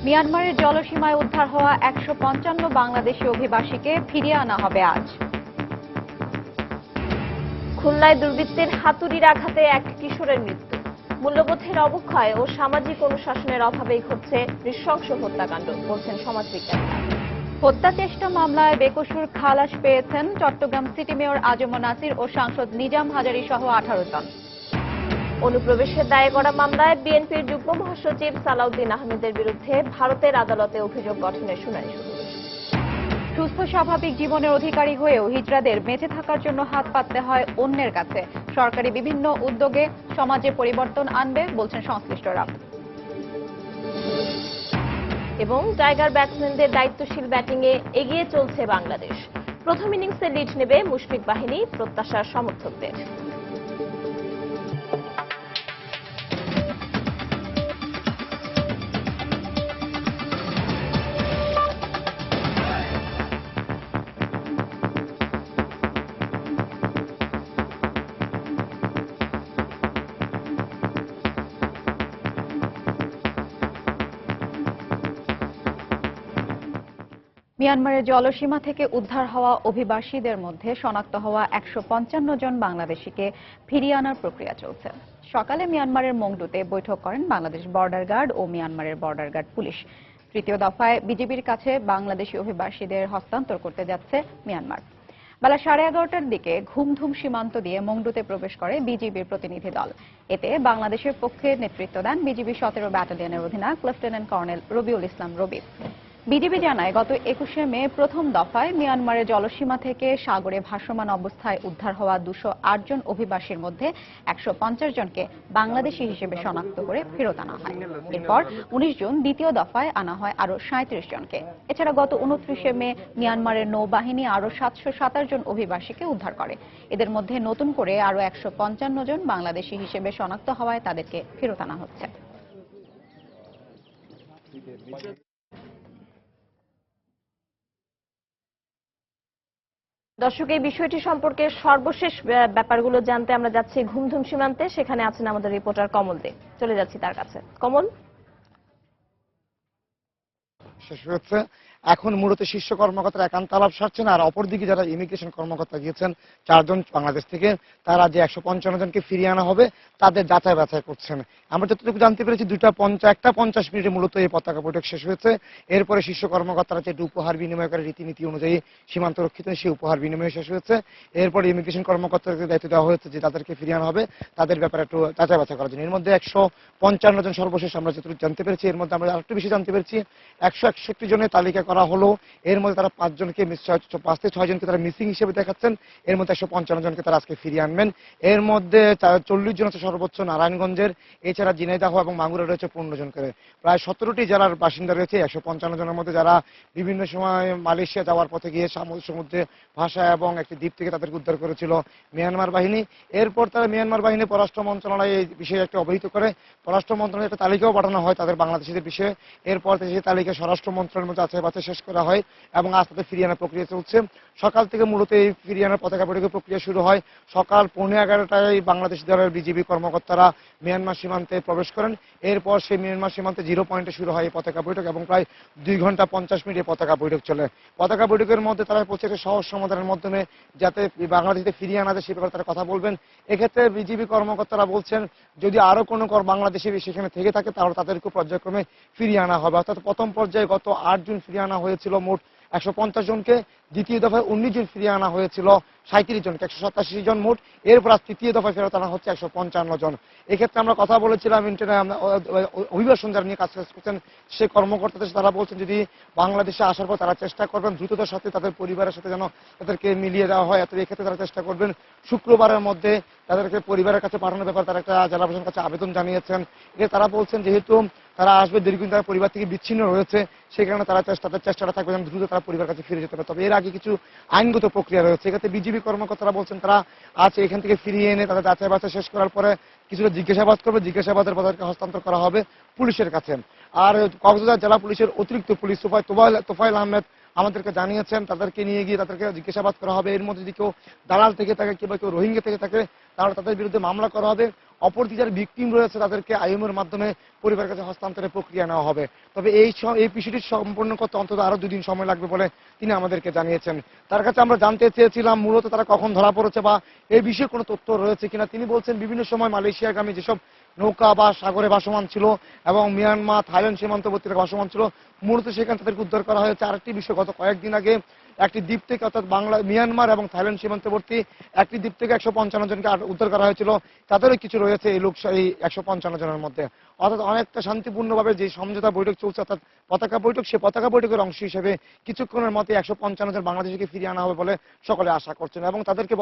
মিয়ানমারের জলসীমায় উদ্ধার হওয়া ১৫৫ বাংলাদেশি অভিবাসীকে ফিরিয়ে আনা হবে আজ। খুলনায় দুর্বৃত্তের হাতুড়ির আঘাতে এক কিশোরের মৃত্যু। মূল্যবোধের অবক্ষয় ও সামাজিক অনুশাসনের অভাবেই ঘটছে নৃশংস হত্যাকাণ্ড, বলছেন সমাজবিজ্ঞানীরা। হত্যা চেষ্টা মামলায় বেকসুর খালাস পেয়েছেন চট্টগ্রাম সিটি মেয়র আজম নাসির ও সাংসদ নিজাম হাজারী সহ ১৮ জন। অনুপ্রবেশের দায়ে করা মামলায় বিএনপির যুগ্ম মহাসচিব সালাউদ্দিন আহমেদের বিরুদ্ধে ভারতের আদালতে অভিযোগ গঠনের শুনানি শুরু। সুস্থ স্বাভাবিক জীবনের অধিকারী হয়েও হিজড়াদের বেঁচে থাকার জন্য হাত পাততে হয় অন্যের কাছে। সরকারি বিভিন্ন উদ্যোগে সমাজে পরিবর্তন আনবে, বলছেন সংশ্লিষ্টরা। এবং টাইগার ব্যাটসম্যানদের দায়িত্বশীল ব্যাটিংয়ে এগিয়ে চলছে বাংলাদেশ। প্রথম ইনিংসে লিড নেবে মুশফিক বাহিনী, প্রত্যাশার সমর্থকদের। মিয়ানমারের জলসীমা থেকে উদ্ধার হওয়া অভিবাসীদের মধ্যে শনাক্ত হওয়া ১৫৫ জন বাংলাদেশিকে ফিরিয়ে আনার প্রক্রিয়া চলছে। সকালে মিয়ানমারের মংডুতে বৈঠক করেন বাংলাদেশ বর্ডার গার্ড ও মিয়ানমারের বর্ডার গার্ড পুলিশ। তৃতীয় দফায় বিজিবির কাছে বাংলাদেশি অভিবাসীদের হস্তান্তর করতে যাচ্ছে মিয়ানমার। বেলা 11:30টার দিকে ঘুমধুম সীমান্ত দিয়ে মংডুতে প্রবেশ করে বিজিবির প্রতিনিধি দল। এতে বাংলাদেশের পক্ষে নেতৃত্ব দেন বিজিবি ১৭ ব্যাটালিয়নের অধিনায়ক লেফটেন্যান্ট কর্নেল রবিউল ইসলাম রবি। বিজিবি জানায়, গত ২১শে মে প্রথম দফায় মিয়ানমারের জলসীমা থেকে সাগরে ভাসমান অবস্থায় উদ্ধার হওয়া ২০৮ জন অভিবাসীর মধ্যে ১৫০ জনকে বাংলাদেশি হিসেবে শনাক্ত করে ফেরত আনা হয়। এরপর ১৯ জুন দ্বিতীয় দফায় আনা হয় আরও ৩৭ জনকে। এছাড়া গত ২৯শে মে মিয়ানমারের নৌবাহিনী আরও ৭২৭ জন অভিবাসীকে উদ্ধার করে। এদের মধ্যে নতুন করে আরও ১৫৫ জন বাংলাদেশি হিসেবে শনাক্ত হওয়ায় তাদেরকে ফেরত আনা হচ্ছে। দর্শক, এই বিষয়টি সম্পর্কে সর্বশেষ ব্যাপারগুলো জানতে আমরা যাচ্ছি ঘুমধুম সীমান্তে। সেখানে আছেন আমাদের রিপোর্টার কমল দে। চলে যাচ্ছি তার কাছে। কমল, শেষ হচ্ছে এখন মূলত শীর্ষ কর্মকর্তারা একান্ত আলাপ সারছেন, আর অপরদিকে যারা ইমিগ্রেশন কর্মকর্তা গিয়েছেন ৪ জন বাংলাদেশ থেকে, তারা যে ১৫৫ জনকে ফিরিয়ে আনা হবে তাদের যাচাই বাছাই করছেন। আমরা যতটুকু জানতে পেরেছি একটা ৫০ মিনিটে মূলত এই পতাকা বৈঠক শেষ হয়েছে। এরপরে শীর্ষ কর্মকর্তারা যে উপহার বিনিময় করে রীতিনীতি অনুযায়ী সীমান্ত রক্ষিত, সেই উপহার বিনিময় শেষ হয়েছে। এরপরে ইমিগ্রেশন কর্মকর্তাদের দায়িত্ব দেওয়া হয়েছে যে তাদেরকে ফিরিয়ে আনা হবে, তাদের ব্যাপারে একটু যাচাই বাছাই করার জন্য। এর মধ্যে ১৫৫ জন সর্বশেষ আমরা যতটুকু জানতে পেরেছি। এর মধ্যে আমরা আরেকটু বেশি জানতে পেরেছি, ১৬১ জনের তালিকা করা হলো। এর মধ্যে তারা ৫ জনকে ৫ থেকে ৬ জনকে তারা মিসিং হিসেবে দেখাচ্ছেন। এর মধ্যে ১৫৫ জনকে তারা আজকে ফিরিয়ে আনবেন। এর মধ্যে ৪০ জন আছে সর্বোচ্চ নারায়ণগঞ্জের, এছাড়া ঝিনাইদহ এবং মাগুরা রয়েছে ১৫ জন করে। প্রায় ১৭টি জেলার বাসিন্দা রয়েছে ১৫৫ জনের মধ্যে, যারা বিভিন্ন সময় মালয়েশিয়া যাওয়ার পথে গিয়ে সমুদ্রে ভাষা এবং একটি দ্বীপ থেকে তাদেরকে উদ্ধার করেছিল মিয়ানমার বাহিনী। এরপর তারা মিয়ানমার বাহিনী পররাষ্ট্র মন্ত্রণালয় এই বিষয়ে একটা অবহিত করে, পররাষ্ট্র মন্ত্রণালয়ে একটা তালিকাও পাঠানো হয় তাদের বাংলাদেশিদের বিষয়ে। এরপর সেই তালিকা স্বরাষ্ট্র মন্ত্রণালয়ের মধ্যে আছে বাছাই শেষ করা হয় এবং আজ তাদের ফিরিয়ে আনার প্রক্রিয়া চলছে। সকাল থেকে মূলত এই ফিরিয়ে আনার পতাকা বৈঠকের প্রক্রিয়া শুরু হয়। সকাল 11:15টায় বাংলাদেশ দলের বিজিবি কর্মকর্তারা মিয়ানমার সীমান্তে প্রবেশ করেন। এরপর সেই মিয়ানমার সীমান্তে 0 পয়েন্টে শুরু হয় এই পতাকা বৈঠক এবং প্রায় 2 ঘন্টা 50 মিনিট এই পতাকা বৈঠক চলে। পতাকা বৈঠকের মধ্যে তারা প্রত্যেকটা সহজ সমাধানের মাধ্যমে যাতে বাংলাদেশে ফিরিয়ে আনা যায় সে ব্যাপারে তারা কথা বলবেন। এক্ষেত্রে বিজিবি কর্মকর্তারা বলছেন, যদি আরো কোনো বাংলাদেশি সেখানে থেকে থাকে তাহলে তাদেরকে পর্যায়ক্রমে ফিরিয়ে আনা হবে। অর্থাৎ প্রথম পর্যায়ে গত 8 জুন ফিরিয়ে আনা হয়েছিল মোট ১৫০ জনকে, দ্বিতীয় দফায় ১৯ জন ফিরিয়ে আনা হয়েছিল ৩৭ জনকে, ১৮৭ জন মোট। এরপর আজ তৃতীয় দফায় ফেরত আনা হচ্ছে ১৫৫ জন। এক্ষেত্রে আমরা কথা বলেছিলাম অভিবাসন যারা নিয়ে কাজ করছেন সে কর্মকর্তাদের, তারা বলছেন যদি বাংলাদেশে আসার পর তারা চেষ্টা করবেন দ্রুততার সাথে তাদের পরিবারের সাথে যেন তাদেরকে মিলিয়ে দেওয়া হয়। এক্ষেত্রে তারা চেষ্টা করবেন শুক্রবারের মধ্যে তাদেরকে পরিবারের কাছে পাঠানোর ব্যাপারে তারা একটা জেলা প্রশাসনের কাছে আবেদন জানিয়েছেন। এতে তারা বলছেন যেহেতু তারা আসবে দীর্ঘদিন তারা পরিবার থেকে বিচ্ছিন্ন রয়েছে, সেই কারণে তাদের চেষ্টাটা থাকবে যেন দ্রুত তারা পরিবার কাছে ফিরে যেতে পারে। তবে এর আগে কিছু আইনগত প্রক্রিয়া রয়েছে। এক্ষেত্রে বিজিবি কর্মকর্তারা বলছেন তারা আছে এখান থেকে ফিরিয়ে এনে তাদের যাচাই বাছাই শেষ করার পরে কিছুটা জিজ্ঞাসাবাদ করবে, জিজ্ঞাসাবাদের পর তাদেরকে হস্তান্তর করা হবে পুলিশের কাছে। আর কক্সবাজার জেলা পুলিশের অতিরিক্ত পুলিশ সুপার তোফায়েল আহমেদ আমাদেরকে জানিয়েছেন। তাদেরকে নিয়ে গিয়ে তাদেরকে জিজ্ঞাসাবাদ করা হবে। এর মধ্যে যদি কেউ দালাল থেকে থাকে কিংবা কেউ রোহিঙ্গা থেকে থাকে তাহলে তাদের বিরুদ্ধে মামলা করা হবে। অপরদিকে যারা ভিকটিম রয়েছে তাদেরকে আইএমওর মাধ্যমে পরিবারের কাছে হস্তান্তরের প্রক্রিয়া নেওয়া হবে। তবে এই বিষয়টি সম্পূর্ণ করতে অন্তত আরো 2 দিন সময় লাগবে বলে তিনি আমাদেরকে জানিয়েছেন। তার কাছে আমরা জানতে চেয়েছিলাম মূলত তারা কখন ধরা পড়েছে বা এই বিষয়ে কোনো তথ্য রয়েছে কিনা। তিনি বলছেন বিভিন্ন সময় মালয়েশিয়াগামী যেসব নৌকা বা সাগরে ভাসমান ছিল এবং মিয়ানমার থাইল্যান্ড সীমান্তবর্তী ভাসমান ছিল মূলত সেখানে তাদেরকে উদ্ধার করা হয়েছে। আরেকটি বিষয়, গত কয়েকদিন আগে একটি দ্বীপ থেকে অর্থাৎ মিয়ানমার এবং থাইল্যান্ড সীমান্তবর্তী একটি দ্বীপ থেকে 155 জনকে উদ্ধার করা হয়েছিল। তাদেরও কিছু রয়েছে এই 155 জনের মধ্যে। অর্থাৎ অনেকটা শান্তিপূর্ণভাবে যে সমঝোতা বৈঠক চলছে অর্থাৎ পতাকা বৈঠক, সে পতাকা বৈঠকের অংশ হিসেবে কিছুক্ষণের মধ্যে 155 জন বাংলাদেশিকে ফিরিয়ে আনা হবে বলে সকলে আশা করছেন এবং তাদেরকে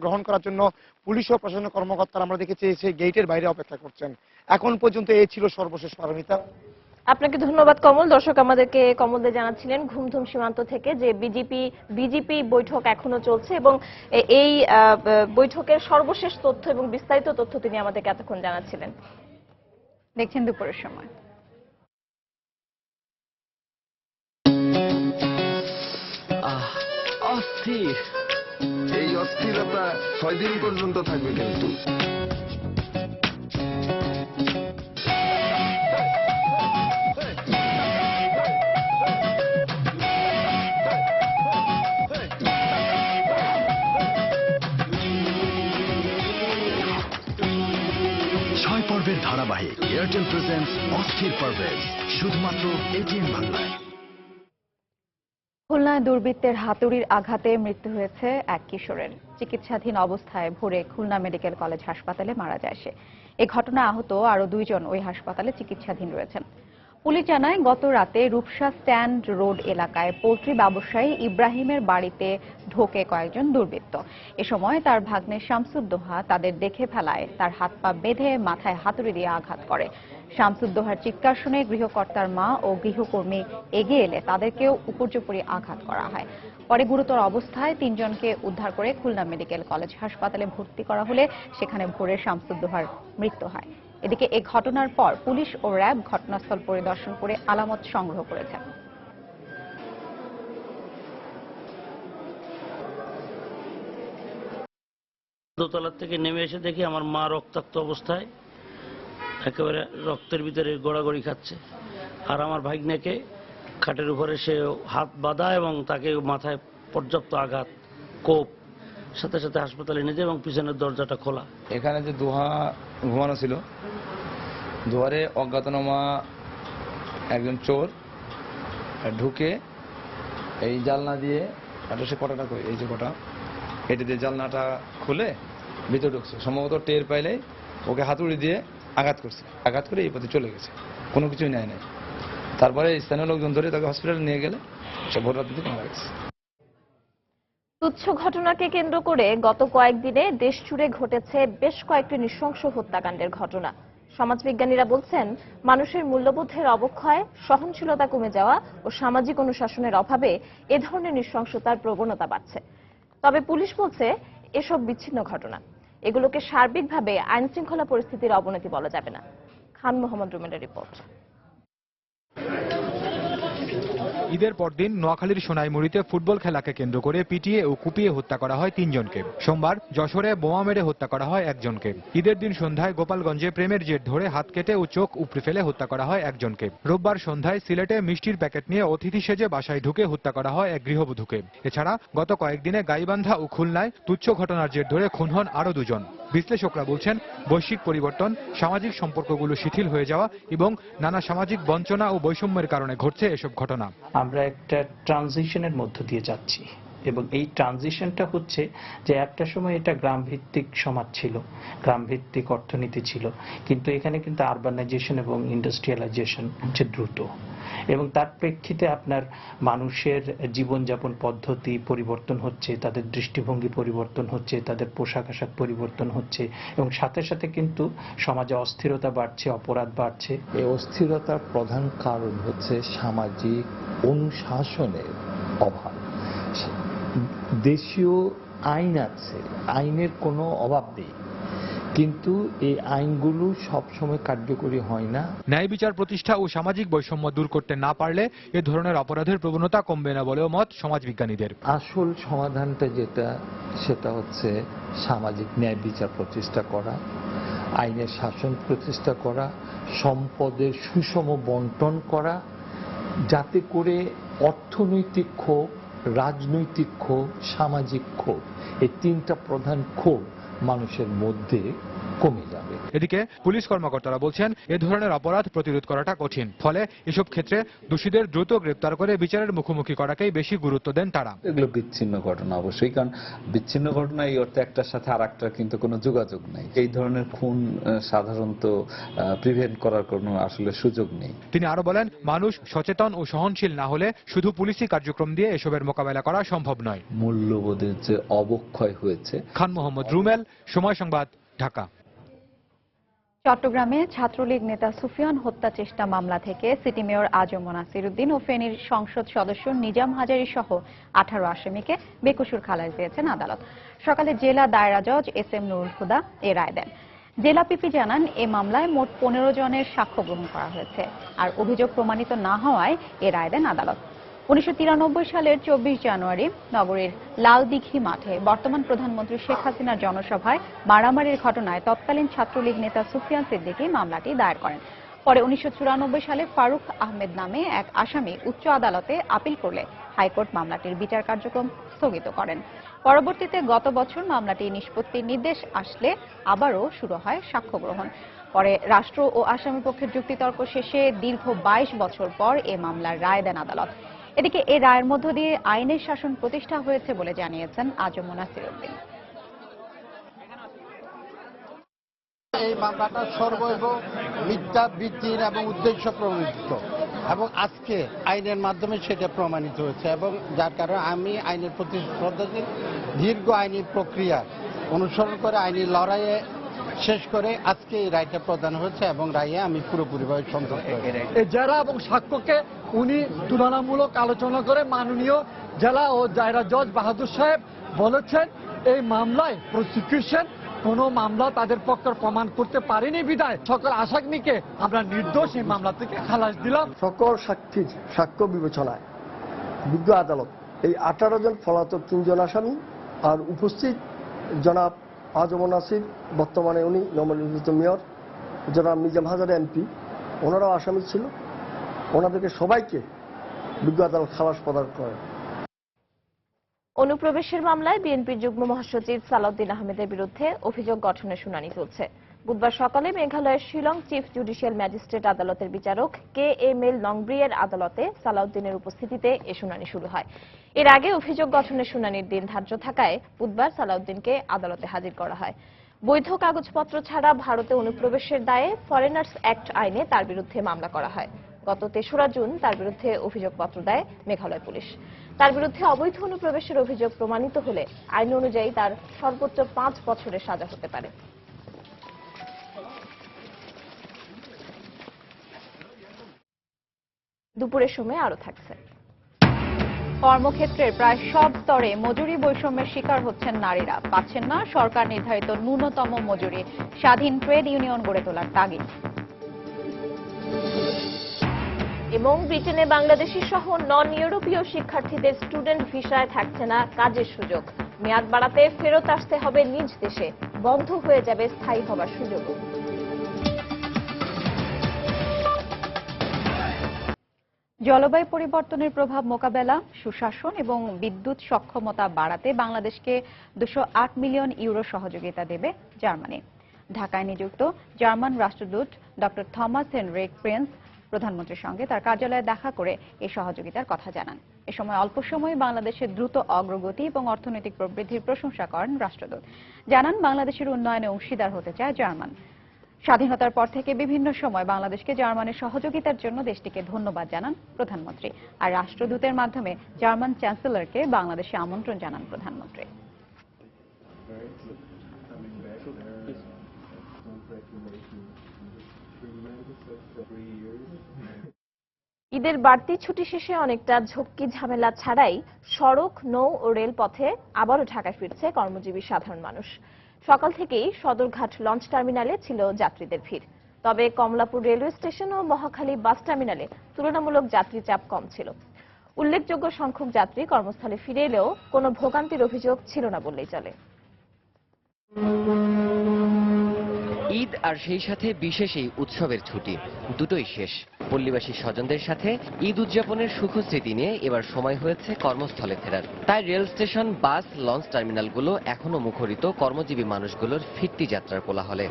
গ্রহণ করার জন্য পুলিশ ও প্রশাসনের কর্মকর্তারা আমরা দেখেছি সেই গেটের বাইরে অপেক্ষা করছেন। এখন পর্যন্ত এই ছিল সর্বশেষ পারমিতা। আপনাকে ধন্যবাদ কমল। দর্শক আমাদেরকে কমলদে জানাচ্ছিলেন ঘুমধুম সীমান্ত থেকে যে বিজেপি বৈঠক এখনো চলছে এবং এই বৈঠকের সর্বশেষ তথ্য এবং বিস্তারিত তথ্য তিনি আমাদেরকে এতক্ষণ জানাচ্ছিলেন। দেখছেন দুপুরের সময়। অস্থির। এই অস্থিরতা 6 দিন পর্যন্ত থাকবে কিন্তু। পর্বের ধারাবাহিক এয়ারটেল প্রেজেন্টস অস্থির পারভেজ শুধুমাত্র এটিএন বাংলায়। খুলনায় দুর্বৃত্তের হাতুড়ির আঘাতে মৃত্যু হয়েছে এক কিশোরের। চিকিৎসাধীন অবস্থায় ভোরে খুলনা মেডিকেল কলেজ হাসপাতালে মারা যায় সে। এই ঘটনায় আহত আরো 2 জন ওই হাসপাতালে চিকিৎসাধীন রয়েছেন। পুলিশ জানায় গত রাতে রূপসা স্ট্যান্ড রোড এলাকায় পোল্ট্রি ব্যবসায়ী ইব্রাহিমের বাড়িতে ঢোকে কয়েকজন দুর্বৃত্ত। এ সময় তার ভাগ্নে শামসুদ্দোহা তাদের দেখে ফেলায় তার হাত পা বেঁধে মাথায় হাতুড়ি দিয়ে আঘাত করে। শামসুদ্দোহার চিৎকার শুনে গৃহকর্তার মা ও গৃহকর্মী এগিয়ে এলে তাদেরকেও উপর্যুপরি আঘাত করা হয়। পরে গুরুতর অবস্থায় 3 জনকে উদ্ধার করে খুলনা মেডিকেল কলেজ হাসপাতালে ভর্তি করা হলে সেখানে ভোরে শামসুদ্দোহার মৃত্যু হয়। এদিকে এই ঘটনার পর পুলিশ ও র্যাব ঘটনাস্থল পরিদর্শন করে আলামত সংগ্রহ করেছে। দোতলার থেকে নেমে এসে দেখি আমার মা রক্তাক্ত অবস্থায় একেবারে রক্তের ভিতরে গড়াগড়ি খাচ্ছে, আর আমার ভাগ্নেকে খাটের উপরে সে হাত বাঁধা এবং তাকে মাথায় পর্যাপ্ত আঘাত, কোপ, সাথে সাথে হাসপাতালে নিয়ে যায় এবং পিছনের দরজাটা খোলা। এখানে যে দোহা ঘুমানো ছিল, দুয়ারে অজ্ঞাতনামা একজন চোর ঢুকে এই জালনা দিয়ে সে কটাটা এই যে কটা এটা দিয়ে জালনাটা খুলে ভিতরে ঢুকছে। সম্ভবত টের পাইলে ওকে হাতুড়ি দিয়ে আঘাত করছে, আঘাত করে এই পথে চলে গেছে, কোনো কিছুই নেয় নাই। তারপরে স্থানীয় লোকজন ধরে তাকে হসপিটালে নিয়ে গেলে সে ভোর রাত থেকে মারা গেছে। তুচ্ছ ঘটনাকে কেন্দ্র করে গত কয়েকদিনে দেশ জুড়ে ঘটেছে বেশ কয়েকটি নৃশংস হত্যাকাণ্ডের ঘটনা। সমাজবিজ্ঞানীরা বলছেন মানুষের মূল্যবোধের অবক্ষয়, সহনশীলতা কমে যাওয়া ও সামাজিক অনুশাসনের অভাবে এ ধরনের নৃশংসতার প্রবণতা বাড়ছে। তবে পুলিশ বলছে এসব বিচ্ছিন্ন ঘটনা, এগুলোকে সার্বিকভাবে আইন শৃঙ্খলা পরিস্থিতির অবনতি বলা যাবে না। খান মোহাম্মদ রুমেলের রিপোর্ট। ঈদের পরদিন নোয়াখালীর সোনাইমুড়িতে ফুটবল খেলাকে কেন্দ্র করে পিটিয়ে ও কুপিয়ে হত্যা করা হয় 3 জনকে। সোমবার যশোরে বোমা মেরে হত্যা করা হয় 1 জনকে। ঈদের দিন সন্ধ্যায় গোপালগঞ্জে প্রেমের জের ধরে হাত কেটে ও চোখ উপড়ে ফেলে হত্যা করা হয় 1 জনকে। রোববার সন্ধ্যায় সিলেটে মিষ্টির প্যাকেট নিয়ে অতিথি সেজে বাসায় ঢুকে হত্যা করা হয় 1 গৃহবধূকে। এছাড়া গত কয়েকদিনে গাইবান্ধা ও খুলনায় তুচ্ছ ঘটনার জের ধরে খুন হন আরো 2 জন। বিশ্লেষকরা বলছেন বৈশ্বিক পরিবর্তন, সামাজিক সম্পর্কগুলো শিথিল হয়ে যাওয়া এবং নানা সামাজিক বঞ্চনা ও বৈষম্যের কারণে ঘটছে এসব ঘটনা। আমরা একটা ট্রানজিশনের মধ্য দিয়ে যাচ্ছি এবং এই ট্রানজিশনটা হচ্ছে যে একটা সময় এটা গ্রামভিত্তিক সমাজ ছিল, গ্রামভিত্তিক অর্থনীতি ছিল, কিন্তু এখানে কিন্তু আরবানাইজেশন এবং ইন্ডাস্ট্রিয়ালাইজেশন হচ্ছে দ্রুত এবং তার প্রেক্ষিতে আপনার মানুষের জীবনযাপন পদ্ধতি পরিবর্তন হচ্ছে, তাদের দৃষ্টিভঙ্গি পরিবর্তন হচ্ছে, তাদের পোশাক আশাক পরিবর্তন হচ্ছে এবং সাথে সাথে কিন্তু সমাজে অস্থিরতা বাড়ছে, অপরাধ বাড়ছে। এই অস্থিরতার প্রধান কারণ হচ্ছে সামাজিক অনুশাসনের অভাব। দেশীয় আইন আছে, আইনের কোনো অভাব নেই, কিন্তু এই আইনগুলো সবসময় কার্যকরী হয় না। ন্যায় বিচার প্রতিষ্ঠা ও সামাজিক বৈষম্য দূর করতে না পারলে এ ধরনের অপরাধের প্রবণতা কমবে না বলেও মত সমাজবিজ্ঞানীদের। আসল সমাধানটা যেটা, সেটা হচ্ছে সামাজিক ন্যায় বিচার প্রতিষ্ঠা করা, আইনের শাসন প্রতিষ্ঠা করা, সম্পদের সুষম বন্টন করা, যাতে করে অর্থনৈতিক ক্ষোভ, রাজনৈতিক ক্ষোভ, সামাজিক ক্ষোভ, এই তিনটা প্রধান ক্ষোভ মানুষের মধ্যে কমে যাবে। এদিকে পুলিশ কর্মকর্তারা বলছেন এ ধরনের অপরাধ প্রতিরোধ করাটা কঠিন, ফলে এসব ক্ষেত্রে দোষীদের দ্রুত গ্রেপ্তার করে বিচারের মুখোমুখি করাকেই বেশি গুরুত্ব দেন তারা। এগুলো বিচ্ছিন্ন ঘটনা অবশ্যই, কারণ বিচ্ছিন্ন ঘটনা এই অর্থে একটার সাথে আর একটার কিন্তু কোনো যোগাযোগ নেই। এই ধরনের খুন সাধারণত প্রিভেন্ট করার কোনো আসলে সুযোগ নেই। তিনি আরো বলেন, মানুষ সচেতন ও সহনশীল না হলে শুধু পুলিশি কার্যক্রম দিয়ে এসবের মোকাবেলা করা সম্ভব নয়। মূল্যবোধের যে অবক্ষয় হয়েছে। খান মোহাম্মদ রুমেল, সময় সংবাদ, ঢাকা। চট্টগ্রামে ছাত্রলীগ নেতা সুফিয়ান হত্যা চেষ্টা মামলা থেকে সিটি মেয়র আজম নাসির উদ্দিন ও ফেনীর সংসদ সদস্য নিজাম হাজারী সহ 18 আসামিকে বেকসুর খালাস দিয়েছেন আদালত। সকালে জেলা দায়রা জজ SM নুরুল হুদা এ রায় দেন। জেলা পিপি জানান, এ মামলায় মোট 15 জনের সাক্ষ্য গ্রহণ করা হয়েছে, আর অভিযোগ প্রমাণিত না হওয়ায় এ রায় দেন আদালত। 1993 সালের 24 জানুয়ারি নগরীর লালদিঘি মাঠে বর্তমান প্রধানমন্ত্রী শেখ হাসিনার জনসভায় মারামারির ঘটনায় তৎকালীন ছাত্রলীগ নেতা সুফিয়ান সিদ্দিকী মামলাটি দায়ের করেন। পরে 1994 সালে ফারুক আহমেদ নামে এক আসামি উচ্চ আদালতে আপিল করলে হাইকোর্ট মামলাটির বিচার কার্যক্রম স্থগিত করেন। পরবর্তীতে গত বছর মামলাটি নিষ্পত্তির নির্দেশ আসলে আবারও শুরু হয় সাক্ষ্য গ্রহণ। পরে রাষ্ট্র ও আসামি পক্ষের যুক্তিতর্ক শেষে দীর্ঘ 22 বছর পর এ মামলার রায় দেন আদালত। এদিকে এ রায়ের মধ্য দিয়ে আইনের শাসন প্রতিষ্ঠা হয়েছে বলে জানিয়েছেন আজম নাসির উদ্দিন। এই মামলাটা সর্বৈব মিথ্যা, ভিত্তিহীন এবং উদ্দেশ্য প্রণোদিত, এবং আজকে আইনের মাধ্যমে সেটা প্রমাণিত হয়েছে, এবং যার কারণে আমি আইনের প্রতি শ্রদ্ধাশীল, দীর্ঘ আইনি প্রক্রিয়া অনুসরণ করে আইনি লড়াইয়ে শেষ করে আজকে এই রায়টা প্রদান হয়েছে, এবং রায়ে আমি পুরোপুরিভাবে সন্তুষ্ট। জেলা এবং সাক্ষ্যকে উনি তুলনামূলক আলোচনা করে মাননীয় জেলা ও দায়রা জজ বাহাদুর সাহেব বলেছেন, এই মামলায় প্রসিকিউশন কোন মামলা তাদের পক্ষে প্রমাণ করতে পারেনি বিধায় সকল আসামিকে আমরা নির্দোষ এই মামলা থেকে খালাস দিলাম। সকল সাক্ষীর সাক্ষ্য বিবেচনায় বিজ্ঞ আদালত এই 18 জন পলাতক 3 জন আসামি আর উপস্থিত জনাব আজম নাসির, বর্তমানে উনি নবনির্বাচিত মেয়র, জনাব নিজাম হাজার MP, ওনারাও আসামি ছিল, ওনাদেরকে সবাইকে বিজ্ঞ আদালত খালাস প্রদান করেন। অনুপ্রবেশের মামলায় বিএনপির যুগ্ম মহাসচিব সালাউদ্দিন আহমেদের বিরুদ্ধে অভিযোগ গঠনের শুনানি চলছে। বুধবার সকালে মেঘালয়ের শিলং চিফ জুডিশিয়াল ম্যাজিস্ট্রেট আদালতের বিচারক KML লংব্রিয়ের আদালতে সালাউদ্দিনের উপস্থিতিতে এ শুনানি শুরু হয়। এর আগে অভিযোগ গঠনের শুনানির দিন ধার্য থাকায় বুধবার সালাউদ্দিনকে আদালতে হাজির করা হয়। বৈধ কাগজপত্র ছাড়া ভারতে অনুপ্রবেশের দায়ে ফরেনার্স অ্যাক্ট আইনে তার বিরুদ্ধে মামলা করা হয়। গত 3রা জুন তার বিরুদ্ধে অভিযোগপত্র দেয় মেঘালয় পুলিশ। তার বিরুদ্ধে অবৈধ অনুপ্রবেশের অভিযোগ প্রমাণিত হলে আইন অনুযায়ী তার সর্বোচ্চ 5 বছরের সাজা হতে পারে। দুপুরের সময় আরো থাকছে। কর্মক্ষেত্রের প্রায় সব স্তরে মজুরি বৈষম্যের শিকার হচ্ছেন নারীরা, পাচ্ছেন না সরকার নির্ধারিত ন্যূনতম মজুরি। স্বাধীন ট্রেড ইউনিয়ন গড়ে তোলার তাগিদ। এবং ব্রিটেনে বাংলাদেশি সহ নন ইউরোপীয় শিক্ষার্থীদের স্টুডেন্ট ভিসায় থাকছে না কাজের সুযোগ। মেয়াদ বাড়াতে ফেরত আসতে হবে নিজ দেশে, বন্ধ হয়ে যাবে স্থায়ী হবার সুযোগও। জলবায়ু পরিবর্তনের প্রভাব মোকাবেলা, সুশাসন এবং বিদ্যুৎ সক্ষমতা বাড়াতে বাংলাদেশকে 208 মিলিয়ন ইউরো সহযোগিতা দেবে জার্মানি। ঢাকায় নিযুক্ত জার্মান রাষ্ট্রদূত ডক্টর থমাস হেনরিক প্রিন্স প্রধানমন্ত্রীর সঙ্গে তার কার্যালয়ে দেখা করে এই সহযোগিতার কথা জানান। এ সময় অল্প সময়ে বাংলাদেশের দ্রুত অগ্রগতি এবং অর্থনৈতিক প্রবৃদ্ধির প্রশংসা করেন রাষ্ট্রদূত। জানান, বাংলাদেশের উন্নয়নে অংশীদার হতে চায় জার্মান। স্বাধীনতার পর থেকে বিভিন্ন সময় বাংলাদেশকে জার্মানের সহযোগিতার জন্য দেশটিকে ধন্যবাদ জানান প্রধানমন্ত্রী। আর রাষ্ট্রদূতের মাধ্যমে জার্মান চ্যান্সেলরকে বাংলাদেশে আমন্ত্রণ জানান প্রধানমন্ত্রী। ঈদের বাড়তি ছুটি শেষে অনেকটা ঝক্কি ঝামেলা ছাড়াই সড়ক, নৌ ও রেল পথে আবারও ঢাকায় ফিরছে কর্মজীবী সাধারণ মানুষ। সকাল থেকেই সদরঘাট লঞ্চ টার্মিনালে ছিল যাত্রীদের ভিড়। তবে কমলাপুর রেলওয়ে স্টেশন ও মহাখালী বাস টার্মিনালে তুলনামূলক যাত্রী চাপ কম ছিল। উল্লেখযোগ্য সংখ্যক যাত্রী কর্মস্থলে ফিরে এলেও কোনো ভোগান্তির অভিযোগ ছিল না বললেই চলে। ঈদ আর সেই সাথে বিশেষ এই উৎসবের ছুটি দুটোই শেষ। পল্লীবাসী স্বজনদের সাথে ঈদ উদযাপনের সুখস্মৃতি নিয়ে এবার সময় হয়েছে কর্মস্থলে ফেরার। তাই রেল স্টেশন, বাস, লঞ্চ টার্মিনালগুলো এখনো মুখরিত কর্মজীবী মানুষগুলোর ফিরতি যাত্রার কোলাহলে।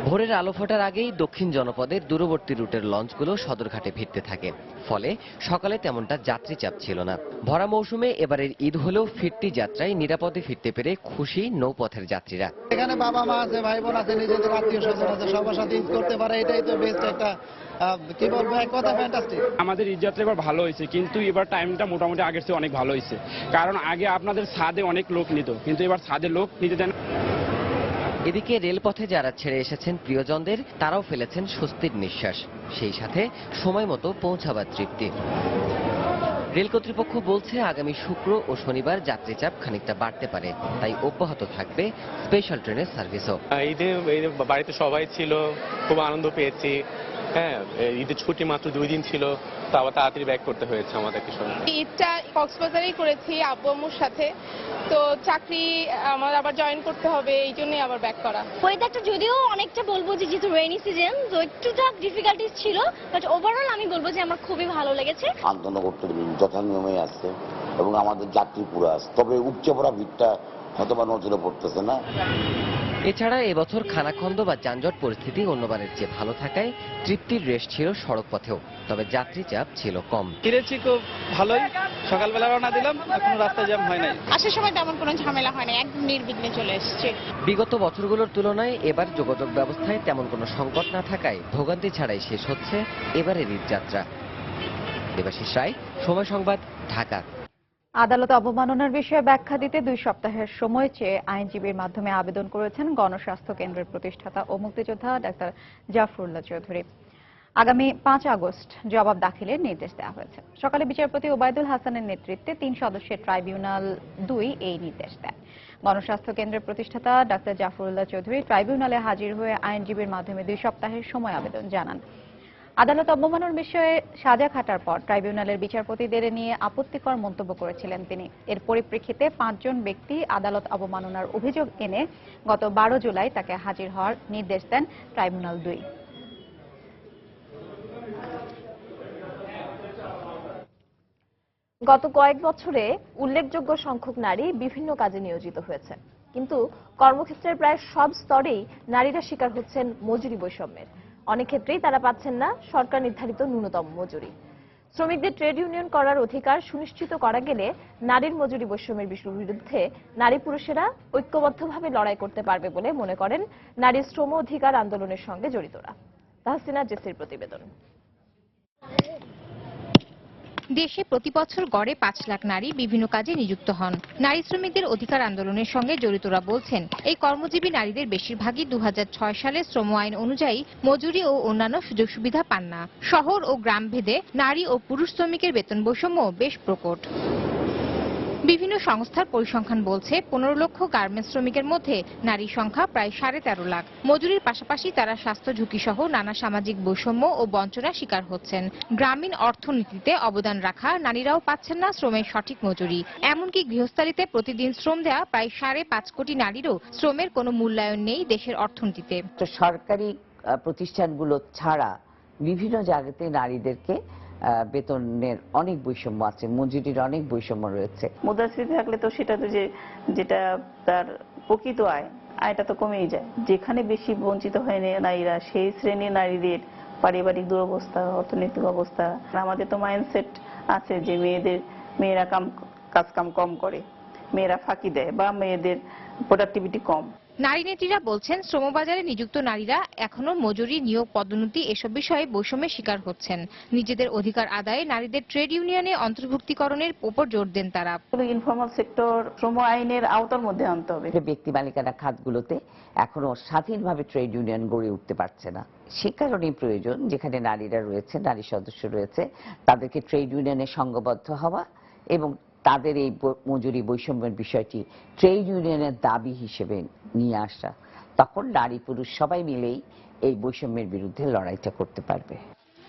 ভোরের আলো ফোটার আগেই দক্ষিণ জনপদের দূরবর্তী রুটের লঞ্চগুলো সদরঘাটে ভিড়তে থাকে, ফলে সকালে তেমনটা যাত্রী চাপ ছিল না। ভরা মৌসুমে এবারের ঈদ হলেও ফিরতি যাত্রায় নিরাপদে ফিরতে পেরে খুশি নৌপথের যাত্রীরা। এখানে বাবা মা আছে, ভাই বোন আছে, নিজেদের আত্মীয় স্বজন আছে, সবার সাথে ঈদ করতে পারে, এটাই তো বেস্ট একটা কি বলবো, এক কথা ফ্যান্টাস্টিক। আমাদের ঈদ যাত্রা এবার ভালো হয়েছে, কিন্তু এবার টাইমটা মোটামুটি আগের চেয়ে অনেক ভালো হয়েছে। কারণ আগে আপনাদের ছাদে অনেক লোক নিত, কিন্তু এবার ছাদে লোক নিতে দেন। এদিকে রেলপথে যারা ছেড়ে এসেছেন প্রিয়জনদের, তারাও ফেলেছেন স্বস্তির নিঃশ্বাস, সেই সাথে সময় মতো পৌঁছাবার তৃপ্তি। রেল কর্তৃপক্ষ বলছে আগামী শুক্র ও শনিবার যাত্রী চাপ খানিকটা বাড়তে পারে, তাই অব্যাহত থাকবে স্পেশাল ট্রেনের সার্ভিসও। ঈদে বাড়িতে সবাই ছিল, খুব আনন্দ পেয়েছি। হ্যাঁ, ঈদের ছুটি মাত্র 2 দিন ছিল, তো আবার তাড়াতাড়ি ব্যাক করতে হয়েছে আমাদেরকে সবাই। ঈদটা কক্সবাজারেই করেছি আব্বু আম্মুর সাথে, তো চাকরি আমার আবার জয়েন করতে হবে, এই জন্যই আবার ব্যাক করা। ওয়েদারটা যদিও অনেকটা বলবো যে যেহেতু রেইনি সিজন, তো একটুটা ডিফিকাল্টিস ছিল, বাট ওভারঅল আমি বলবো যে আমার খুবই ভালো লেগেছে। আন্তনগরটা যথানিয়মে আছে এবং আমাদের যাত্রী পুরো আছে, তবে উপচে পড়া ভিড়টা হয়তো বা নজরে পড়তেছে না। এছাড়া এবছর খানাখন্দ বা যানজট পরিস্থিতি অন্যবারের চেয়ে ভালো থাকায় তৃপ্তির রেশ ছিল সড়ক পথেও, তবে যাত্রী চাপ ছিল কম। ফিরেছি খুব ভালোই, সকালবেলা রওনা দিলাম, এখনো রাস্তা জ্যাম হয় নাই। আসার সময় তেমন কোনো ঝামেলা হয় না, একদম নির্বিঘ্নে চলে এসেছে। বিগত বছরগুলোর তুলনায় এবার যোগাযোগ ব্যবস্থায় তেমন কোনো সংকট না থাকায় ভোগান্তি ছাড়াই শেষ হচ্ছে এবারের ঈদ যাত্রা। দেবাশিস রায়, সময় সংবাদ, ঢাকা। আদালতে অবমাননার বিষয়ে ব্যাখ্যা দিতে 2 সপ্তাহের সময় চেয়ে আইনজীবীর মাধ্যমে আবেদন করেছেন গণস্বাস্থ্য কেন্দ্রের প্রতিষ্ঠাতা ও মুক্তিযোদ্ধা ডাক্তার জাফরুল্লাহ চৌধুরী। আগামী 5 আগস্ট জবাব দাখিলের নির্দেশ দেওয়া হয়েছে। সকালে বিচারপতি ওবায়দুল হাসানের নেতৃত্বে 3 সদস্যের ট্রাইব্যুনাল 2 এই নির্দেশ দেয়। গণস্বাস্থ্য কেন্দ্রের প্রতিষ্ঠাতা ডাক্তার জাফরুল্লাহ চৌধুরী ট্রাইব্যুনালে হাজির হয়ে আইনজীবীর মাধ্যমে 2 সপ্তাহের সময় আবেদন জানান। আদালত অবমাননার বিষয়ে সাজা খাটার পর ট্রাইব্যুনালের বিচারপতিদের নিয়ে আপত্তিকর মন্তব্য করেছিলেন তিনি। এর পরিপ্রেক্ষিতে 5 জন ব্যক্তি আদালত অবমাননার অভিযোগ এনে গত 12 জুলাই তাকে হাজির হওয়ার নির্দেশ দেন ট্রাইব্যুনাল 2। গত কয়েক বছরে উল্লেখযোগ্য সংখ্যক নারী বিভিন্ন কাজে নিয়োজিত হয়েছে, কিন্তু কর্মক্ষেত্রের প্রায় সব স্তরেই নারীরা শিকার হচ্ছেন মজুরি বৈষম্যের। অনেক ক্ষেত্রেই তারা পাচ্ছেন না সরকার নির্ধারিত ন্যূনতম মজুরি। শ্রমিকদের ট্রেড ইউনিয়ন করার অধিকার সুনিশ্চিত করা গেলে নারীর মজুরি বৈষম্যের বিরুদ্ধে নারী পুরুষেরা ঐক্যবদ্ধভাবে লড়াই করতে পারবে বলে মনে করেন নারী শ্রম অধিকার আন্দোলনের সঙ্গে জড়িতরা। তাহসিনা জেসির প্রতিবেদন। দেশে প্রতি বছর গড়ে 5 লাখ নারী বিভিন্ন কাজে নিযুক্ত হন। নারী শ্রমিকদের অধিকার আন্দোলনের সঙ্গে জড়িতরা বলছেন, এই কর্মজীবী নারীদের বেশিরভাগই 2006 সালের শ্রম আইন অনুযায়ী মজুরি ও অন্যান্য সুযোগ সুবিধা পান না। শহর ও গ্রাম ভেদে নারী ও পুরুষ শ্রমিকের বেতন বৈষম্য বেশ প্রকট। বিভিন্ন সংস্থার পরিসংখ্যান বলছে 15 লক্ষ গার্মেন্টস শ্রমিকের মধ্যে নারী সংখ্যা প্রায় 13.5 লাখ। মজুরির পাশাপাশি তারা স্বাস্থ্য ঝুঁকি সহ নানা সামাজিক বৈষম্য ও বঞ্চনার শিকার হচ্ছেন। গ্রামীণ অর্থনীতিতে অবদান রাখা নারীরাও পাচ্ছেন না শ্রমের সঠিক মজুরি। এমনকি গৃহস্থালিতে প্রতিদিন শ্রম দেওয়া প্রায় 5.5 কোটি নারীরও শ্রমের কোনো মূল্যায়ন নেই দেশের অর্থনীতিতে। সরকারি প্রতিষ্ঠানগুলো ছাড়া বিভিন্ন জায়গাতে নারীদেরকে বেতনের অনেক বৈষম্য আছে, মজুরির অনেক বৈষম্য রয়েছে। মুদ্রাস্ফীতি থাকলে তো সেটা তো যেটা তার প্রকৃত আয়টা তো কমেই যায়। যেখানে বেশি বঞ্চিত হয় নারীরা, সেই শ্রেণীর নারীদের পারিবারিক দুরবস্থা, অর্থনৈতিক অবস্থা। আমাদের তো মাইন্ডসেট আছে যে মেয়েরা কাজ কাম কম করে, মেয়েরা ফাঁকি দেয় বা মেয়েদের প্রোডাক্টিভিটি কম। নারী নেত্রীরা বলছেন, শ্রমবাজারে নিযুক্ত নারীরা এখনো মজুরি, নিয়োগ, পদোন্নতি এসব বিষয়ে বৈষম্যের শিকার হচ্ছেন। নিজেদের অধিকার আদায়ে নারীদের ট্রেড ইউনিয়নে অন্তর্ভুক্তিকরণের উপর জোর দেন তারা। ইনফর্মাল সেক্টর শ্রম আইনের আওতার মধ্যে আনতে হবে। ব্যক্তি মালিকানা খাতগুলোতে এখনো স্বাধীনভাবে ট্রেড ইউনিয়ন গড়ে উঠতে পারছে না। সে কারণেই প্রয়োজন, যেখানে নারীরা রয়েছে, নারী সদস্য রয়েছে, তাদেরকে ট্রেড ইউনিয়নে সংঘবদ্ধ হওয়া এবং তাদের এই মজুরি বৈষম্যের বিষয়টি ট্রেড ইউনিয়নের দাবি হিসেবে নিয়ে আসা, তখন নারী পুরুষ সবাই মিলেই এই বৈষম্যের বিরুদ্ধে লড়াইটা করতে পারবে।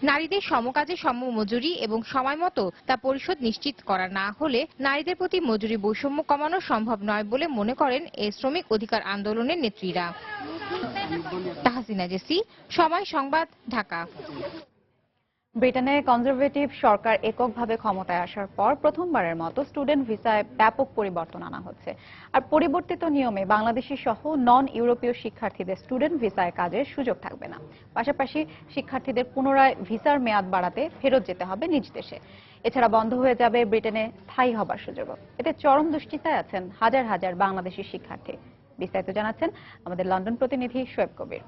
নারীদের সমকাজে সম মজুরি এবং সময় মতো তা পরিশোধ নিশ্চিত করা না হলে নারীদের প্রতি মজুরি বৈষম্য কমানো সম্ভব নয় বলে মনে করেন এই শ্রমিক অধিকার আন্দোলনের নেত্রীরা। তাহসিনা জেসি, সময় সংবাদ, ঢাকা। ব্রিটেনে কনজারভেটিভ সরকার এককভাবে ক্ষমতায় আসার পর প্রথমবারের মতো স্টুডেন্ট ভিসায় ব্যাপক পরিবর্তন আনা হচ্ছে। আর পরিবর্তিত নিয়মে বাংলাদেশি সহ নন ইউরোপীয় শিক্ষার্থীদের স্টুডেন্ট ভিসায় কাজের সুযোগ থাকবে না। পাশাপাশি শিক্ষার্থীদের পুনরায় ভিসার মেয়াদ বাড়াতে ফেরত যেতে হবে নিজ দেশে। এছাড়া বন্ধ হয়ে যাবে ব্রিটেনে স্থায়ী হবার সুযোগও। এতে চরম দুশ্চিন্তায় আছেন হাজার হাজার বাংলাদেশি শিক্ষার্থী। বিস্তারিত জানাচ্ছেন আমাদের লন্ডন প্রতিনিধি শোয়েব কবির।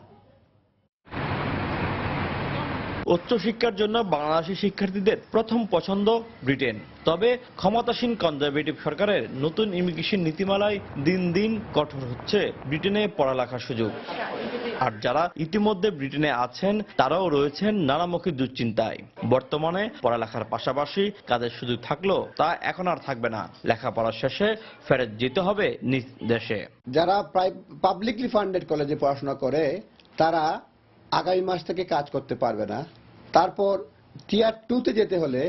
উচ্চশিক্ষার জন্য বাংলাদেশি শিক্ষার্থীদের প্রথম পছন্দ ব্রিটেন। তবে ক্ষমতাসীন কনজারভেটিভ সরকারের নতুন ইমিগ্রেশন নীতিমালায় দিন দিন কঠোর হচ্ছে ব্রিটেনে পড়ালেখার সুযোগ। আর যারা ইতিমধ্যে ব্রিটেনে আছেন তারাও রয়েছেন নানামুখী দুশ্চিন্তায়। বর্তমানে পড়ালেখার পাশাপাশি কাজের সুযোগ থাকলেও তা এখন আর থাকবে না। লেখাপড়া শেষে ফেরত যেতে হবে নিজ দেশে। যারা পাবলিকলি ফান্ডেড কলেজে পড়াশোনা করে তারা আগামী মাস থেকে কাজ করতে পারবে না। তারপর টিয়ার 2-তে যেতে হলে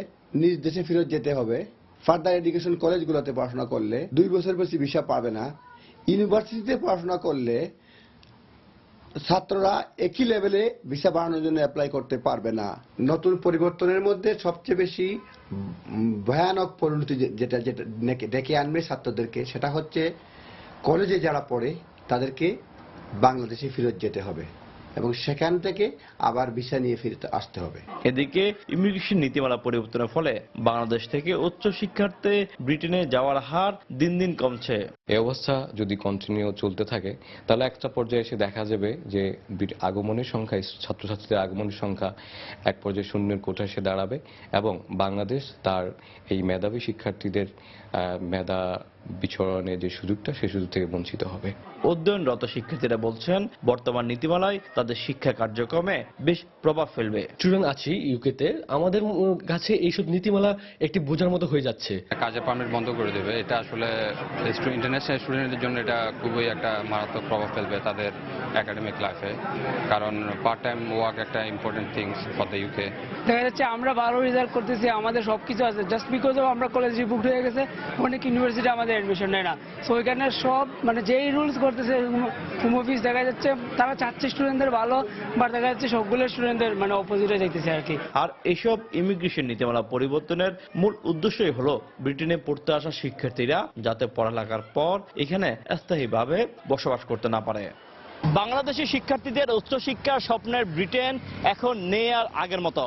নিজ দেশে ফেরত যেতে হবে। ফার্দার এডুকেশন কলেজগুলোতে পড়াশোনা করলে 2 বছর বেশি ভিসা পাবে না। ইউনিভার্সিটিতে পড়াশোনা করলে ছাত্ররা একই লেভেলে ভিসা বাড়ানোর জন্য অ্যাপ্লাই করতে পারবে না। নতুন পরিবর্তনের মধ্যে সবচেয়ে বেশি ভয়ানক পরিণতি যেটা ডেকে আনবে ছাত্রদেরকে, সেটা হচ্ছে কলেজে যারা পড়ে তাদেরকে বাংলাদেশে ফেরত যেতে হবে এবং সেখান থেকে আবার ভিসা নিয়ে ফিরে আসতে হবে। এদিকে ইমিগ্রেশন নীতিমালা পরিবর্তনের ফলে বাংলাদেশ থেকে উচ্চ শিক্ষার্থে ব্রিটেনে যাওয়ার হার দিন দিন কমছে। এই অবস্থা যদি কন্টিনিউ চলতে থাকে তাহলে একটা পর্যায়ে এসে দেখা যাবে যে আগমনের সংখ্যা, ছাত্রছাত্রীদের আগমনের সংখ্যা এক পর্যায়ে শূন্যের কোঠায় এসে দাঁড়াবে এবং বাংলাদেশ তার এই মেধাবী শিক্ষার্থীদের মেধা বিচরণের যে সুযোগটা সেই সুযোগ থেকে বঞ্চিত হবে। অধ্যয়নরত শিক্ষার্থীরা বলছেন বর্তমান নীতিমালায় তাদের শিক্ষা কার্যক্রমে বেশ প্রভাব ফেলবে। স্টুডেন্ট আছি ইউকেতে, আমাদের কাছে এইসব নীতিমালা একটি বোঝার মতো হয়ে যাচ্ছে। কাজের পারমিট বন্ধ করে দেবে, এটা আসলে ইন্টারন্যাশনাল স্টুডেন্টদের জন্য এটা খুবই একটা মারাত্মক প্রভাব ফেলবে তাদের একাডেমিক লাইফে, কারণ পার্ট টাইম ওয়ার্ক একটা important things for the UK. দেখা যাচ্ছে আমরা ভালো রেজাল্ট করতেছি, আমাদের সবকিছু আছে, জাস্ট বিকজ আমরা কলেজ রিবুক হয়ে গেছে, অনেক ইউনিভার্সিটি আমাদের অ্যাডমিশন নেয় না। সো ওইখানে সব মানে যেই রুলস করতেছে হোম অফিস, দেখা যাচ্ছে তারা চাচ্ছে স্টুডেন্টদের ভালো, বাট দেখা যাচ্ছে সবগুলো স্টুডেন্টদের মানে অপোজিটে যাইতেছে আর কি। আর এইসব ইমিগ্রেশন নীতিমালা পরিবর্তনের মূল উদ্দেশ্যই হলো ব্রিটেনে পড়তে আসা শিক্ষার্থীরা যাতে পড়ালেখার পর এখানে স্থায়ীভাবে বসবাস করতে না পারে। বাংলাদেশি শিক্ষার্থীদের উচ্চশিক্ষার স্বপ্নের ব্রিটেন এখন নেই আর আগের মতো।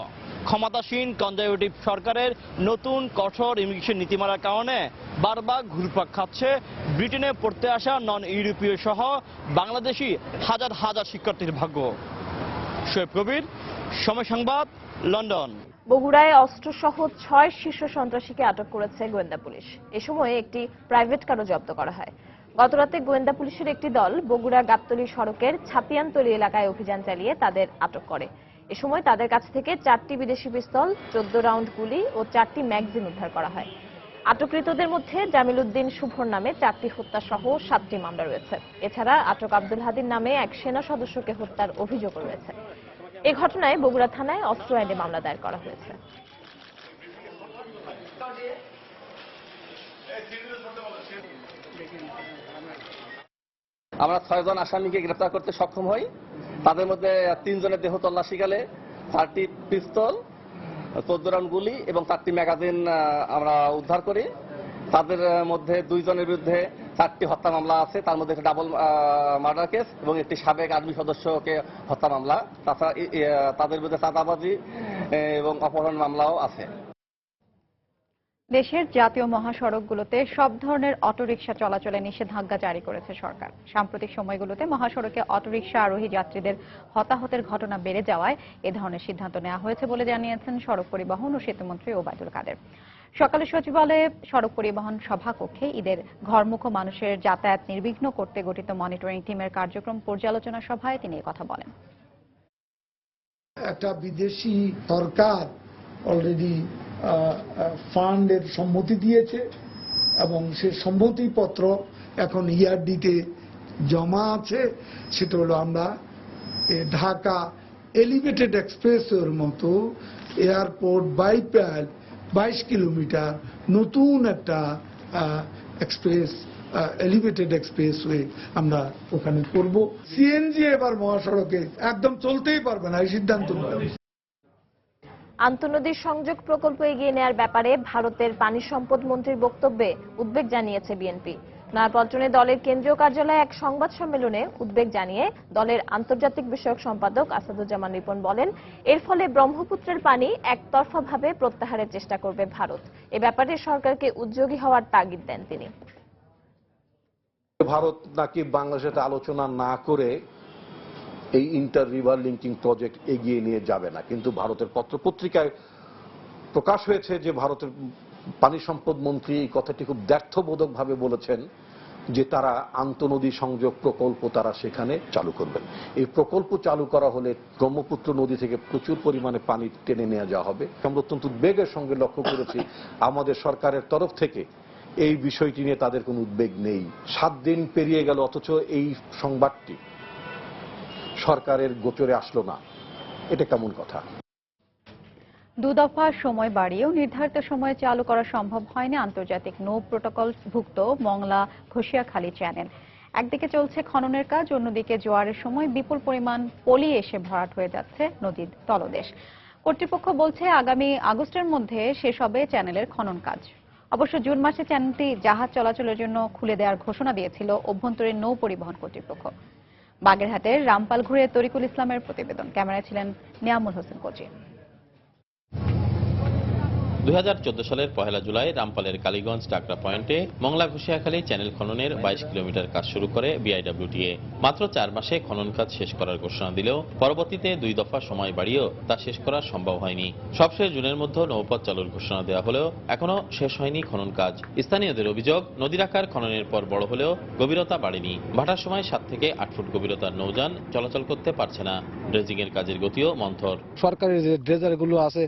ক্ষমতাসীন কনজারভেটিভ সরকারের নতুন কঠোর ইমিগ্রেশন নীতিমালার কারণে বারবার ঘুরপাক খাচ্ছে ব্রিটেনে পড়তে আসা নন ইউরোপীয় সহ বাংলাদেশি হাজার হাজার শিক্ষার্থীর ভাগ্য। শোয়েব কবির, সময় সংবাদ, লন্ডন। বগুড়ায় অস্ত্রসহ 6 শীর্ষ সন্ত্রাসীকে আটক করেছে গোয়েন্দা পুলিশ। এ সময় একটি প্রাইভেট কারও জব্দ করা হয়। গতরাতে গোয়েন্দা পুলিশের একটি দল বগুড়া গাবতলী সড়কের ছাতিয়ানতলী এলাকায় অভিযান চালিয়ে তাদের আটক করে। এ সময় তাদের কাছ থেকে 4টি বিদেশি পিস্তল, 14 রাউন্ড গুলি ও 4টি ম্যাগাজিন উদ্ধার করা হয়। আটককৃতদের মধ্যে জামিল উদ্দিন শুভর নামে 4টি হত্যা সহ 7টি মামলা রয়েছে। এছাড়া আটক আব্দুল হাদির নামে এক সেনা সদস্যকে হত্যার অভিযোগ রয়েছে। এই ঘটনায় বগুড়া থানায় অস্ত্র আইনে মামলা দায়ের করা হয়েছে। আমরা 6 জন আসামিকে গ্রেফতার করতে সক্ষম হই। তাদের মধ্যে 3 জনের দেহ তল্লাশিকালে 4টি পিস্তল, 14 রাউন্ড গুলি এবং 4টি ম্যাগাজিন আমরা উদ্ধার করি। তাদের মধ্যে 2 জনের বিরুদ্ধে 4টি হত্যা মামলা আছে, তার মধ্যে একটা ডাবল মার্ডার কেস এবং একটি সাবেক আর্মি সদস্যকে হত্যা মামলা। তাছাড়া তাদের বিরুদ্ধে চাঁদাবাজি এবং অপহরণ মামলাও আছে। দেশের জাতীয় মহাসড়কগুলোতে সব ধরনের অটোরিকশা চলাচলে নিষেধাজ্ঞা জারি করেছে সরকার। সাম্প্রতিক সময়গুলোতে মহাসড়কে অটোরিকশা আরোহী যাত্রীদের হতাহতের ঘটনা বেড়ে যাওয়ায় এ ধরনের সিদ্ধান্ত নেওয়া হয়েছে বলে জানিয়েছেন সড়ক পরিবহন ও সেতুমন্ত্রী ওবায়দুল কাদের। সকালে সচিবালয়ে সড়ক পরিবহন সভাকক্ষে ঈদের ঘরমুখো মানুষের যাতায়াত নির্বিঘ্ন করতে গঠিত মনিটরিং টিমের কার্যক্রম পর্যালোচনা সভায় তিনি কথা বলেন। একটা বিদেশি সরকার অলরেডি ফান্ডের সম্মতি দিয়েছে এবং সে সম্মতিপত্র এখন ERD-তে জমা আছে। সেটা হলো আমরা ঢাকা এলিভেটেড এক্সপ্রেসওয়ের মতো এয়ারপোর্ট বাইপাস 22 কিলোমিটার নতুন একটা এক্সপ্রেস এলিভেটেড এক্সপ্রেসওয়ে আমরা ওখানে করব। CNG এবার মহাসড়কে একদম চলতেই পারবে না, এই সিদ্ধান্ত নেওয়া। আন্তঃনদী সংযোগ প্রকল্প এগিয়ে নেওয়ার ব্যাপারে ভারতের পানি সম্পদ মন্ত্রীর বক্তব্যে উদ্বেগ জানিয়েছে বিএনপি। নয়াপল্টনে দলের কেন্দ্রীয় কার্যালয়ে এক সংবাদ সম্মেলনে উদ্বেগ জানিয়ে দলের আন্তর্জাতিক বিষয়ক সম্পাদক আসাদুজ্জামান রিপন বলেন, এর ফলে ব্রহ্মপুত্রের পানি একতরফাভাবে প্রত্যাহারের চেষ্টা করবে ভারত। এ ব্যাপারে সরকারকে উদ্যোগী হওয়ার তাগিদ দেন তিনি। ভারত নাকি বাংলাদেশের সাথে আলোচনা না করে এই ইন্টার রিভার লিঙ্কিং প্রজেক্ট এগিয়ে নিয়ে যাবে না, কিন্তু ভারতের পত্রপত্রিকায় প্রকাশ হয়েছে যে ভারতের পানি সম্পদ মন্ত্রী এই কথাটি খুব দ্ব্যর্থবোধক ভাবে বলেছেন যে তারা আন্তঃনদী সংযোগ প্রকল্প তারা সেখানে চালু করবেন। এই প্রকল্প চালু করা হলে ব্রহ্মপুত্র নদী থেকে প্রচুর পরিমাণে পানি টেনে নেওয়া যাওয়া হবে। আমরা অত্যন্ত উদ্বেগের সঙ্গে লক্ষ্য করেছি আমাদের সরকারের তরফ থেকে এই বিষয়টি নিয়ে তাদের কোনো উদ্বেগ নেই। 7 দিন পেরিয়ে গেল অথচ এই সংবাদটি সরকারের গোচরে আসলো না, এটা কেমন কথা? 2 দফা সময় বাড়িয়েও নির্ধারিত সময়ে চালু করা সম্ভব হয়নি আন্তর্জাতিক নৌ প্রোটোকলভুক্ত মংলা ঘষিয়াখালী চ্যানেল। একদিকে চলছে খননের কাজ, অন্যদিকে জোয়ারের সময় বিপুল পরিমাণ পলি এসে ভরাট হয়ে যাচ্ছে নদীর তলদেশ। কর্তৃপক্ষ বলছে আগামী আগস্টের মধ্যে শেষ হবে চ্যানেলের খনন কাজ। অবশ্য জুন মাসে চ্যানেলটি জাহাজ চলাচলের জন্য খুলে দেওয়ার ঘোষণা দিয়েছিল অভ্যন্তরীণ নৌ পরিবহন কর্তৃপক্ষ। বাগেরহাটের রামপাল ঘুরে তরিকুল ইসলামের প্রতিবেদন, ক্যামেরায় ছিলেন নিয়ামুল হোসেন কোচি। 2014 সালের 1 জুলাই রামপালের কালীগঞ্জ ডাকরা পয়েন্টে মংলা ঘষিয়াখালী চ্যানেল খননের 22 কিলোমিটার কাজ শুরু করে BIWTA। মাত্র 4 মাসে খনন কাজ শেষ করার ঘোষণা দিলেও পরবর্তীতে 2 দফা সময় বাড়িয়েও তা শেষ করা সম্ভব হয়নি। সবশেষ জুনের মধ্যে নৌপথ চালুর ঘোষণা দেওয়া হলেও এখনো শেষ হয়নি খনন কাজ। স্থানীয়দের অভিযোগ, নদীর আকার খননের পর বড় হলেও গভীরতা বাড়েনি। ভাটার সময় 7 থেকে 8 ফুট গভীরতার নৌযান চলাচল করতে পারছে না। ড্রেজিং এর কাজের গতিও মন্থর। সরকারি যে ড্রেজারগুলো আছে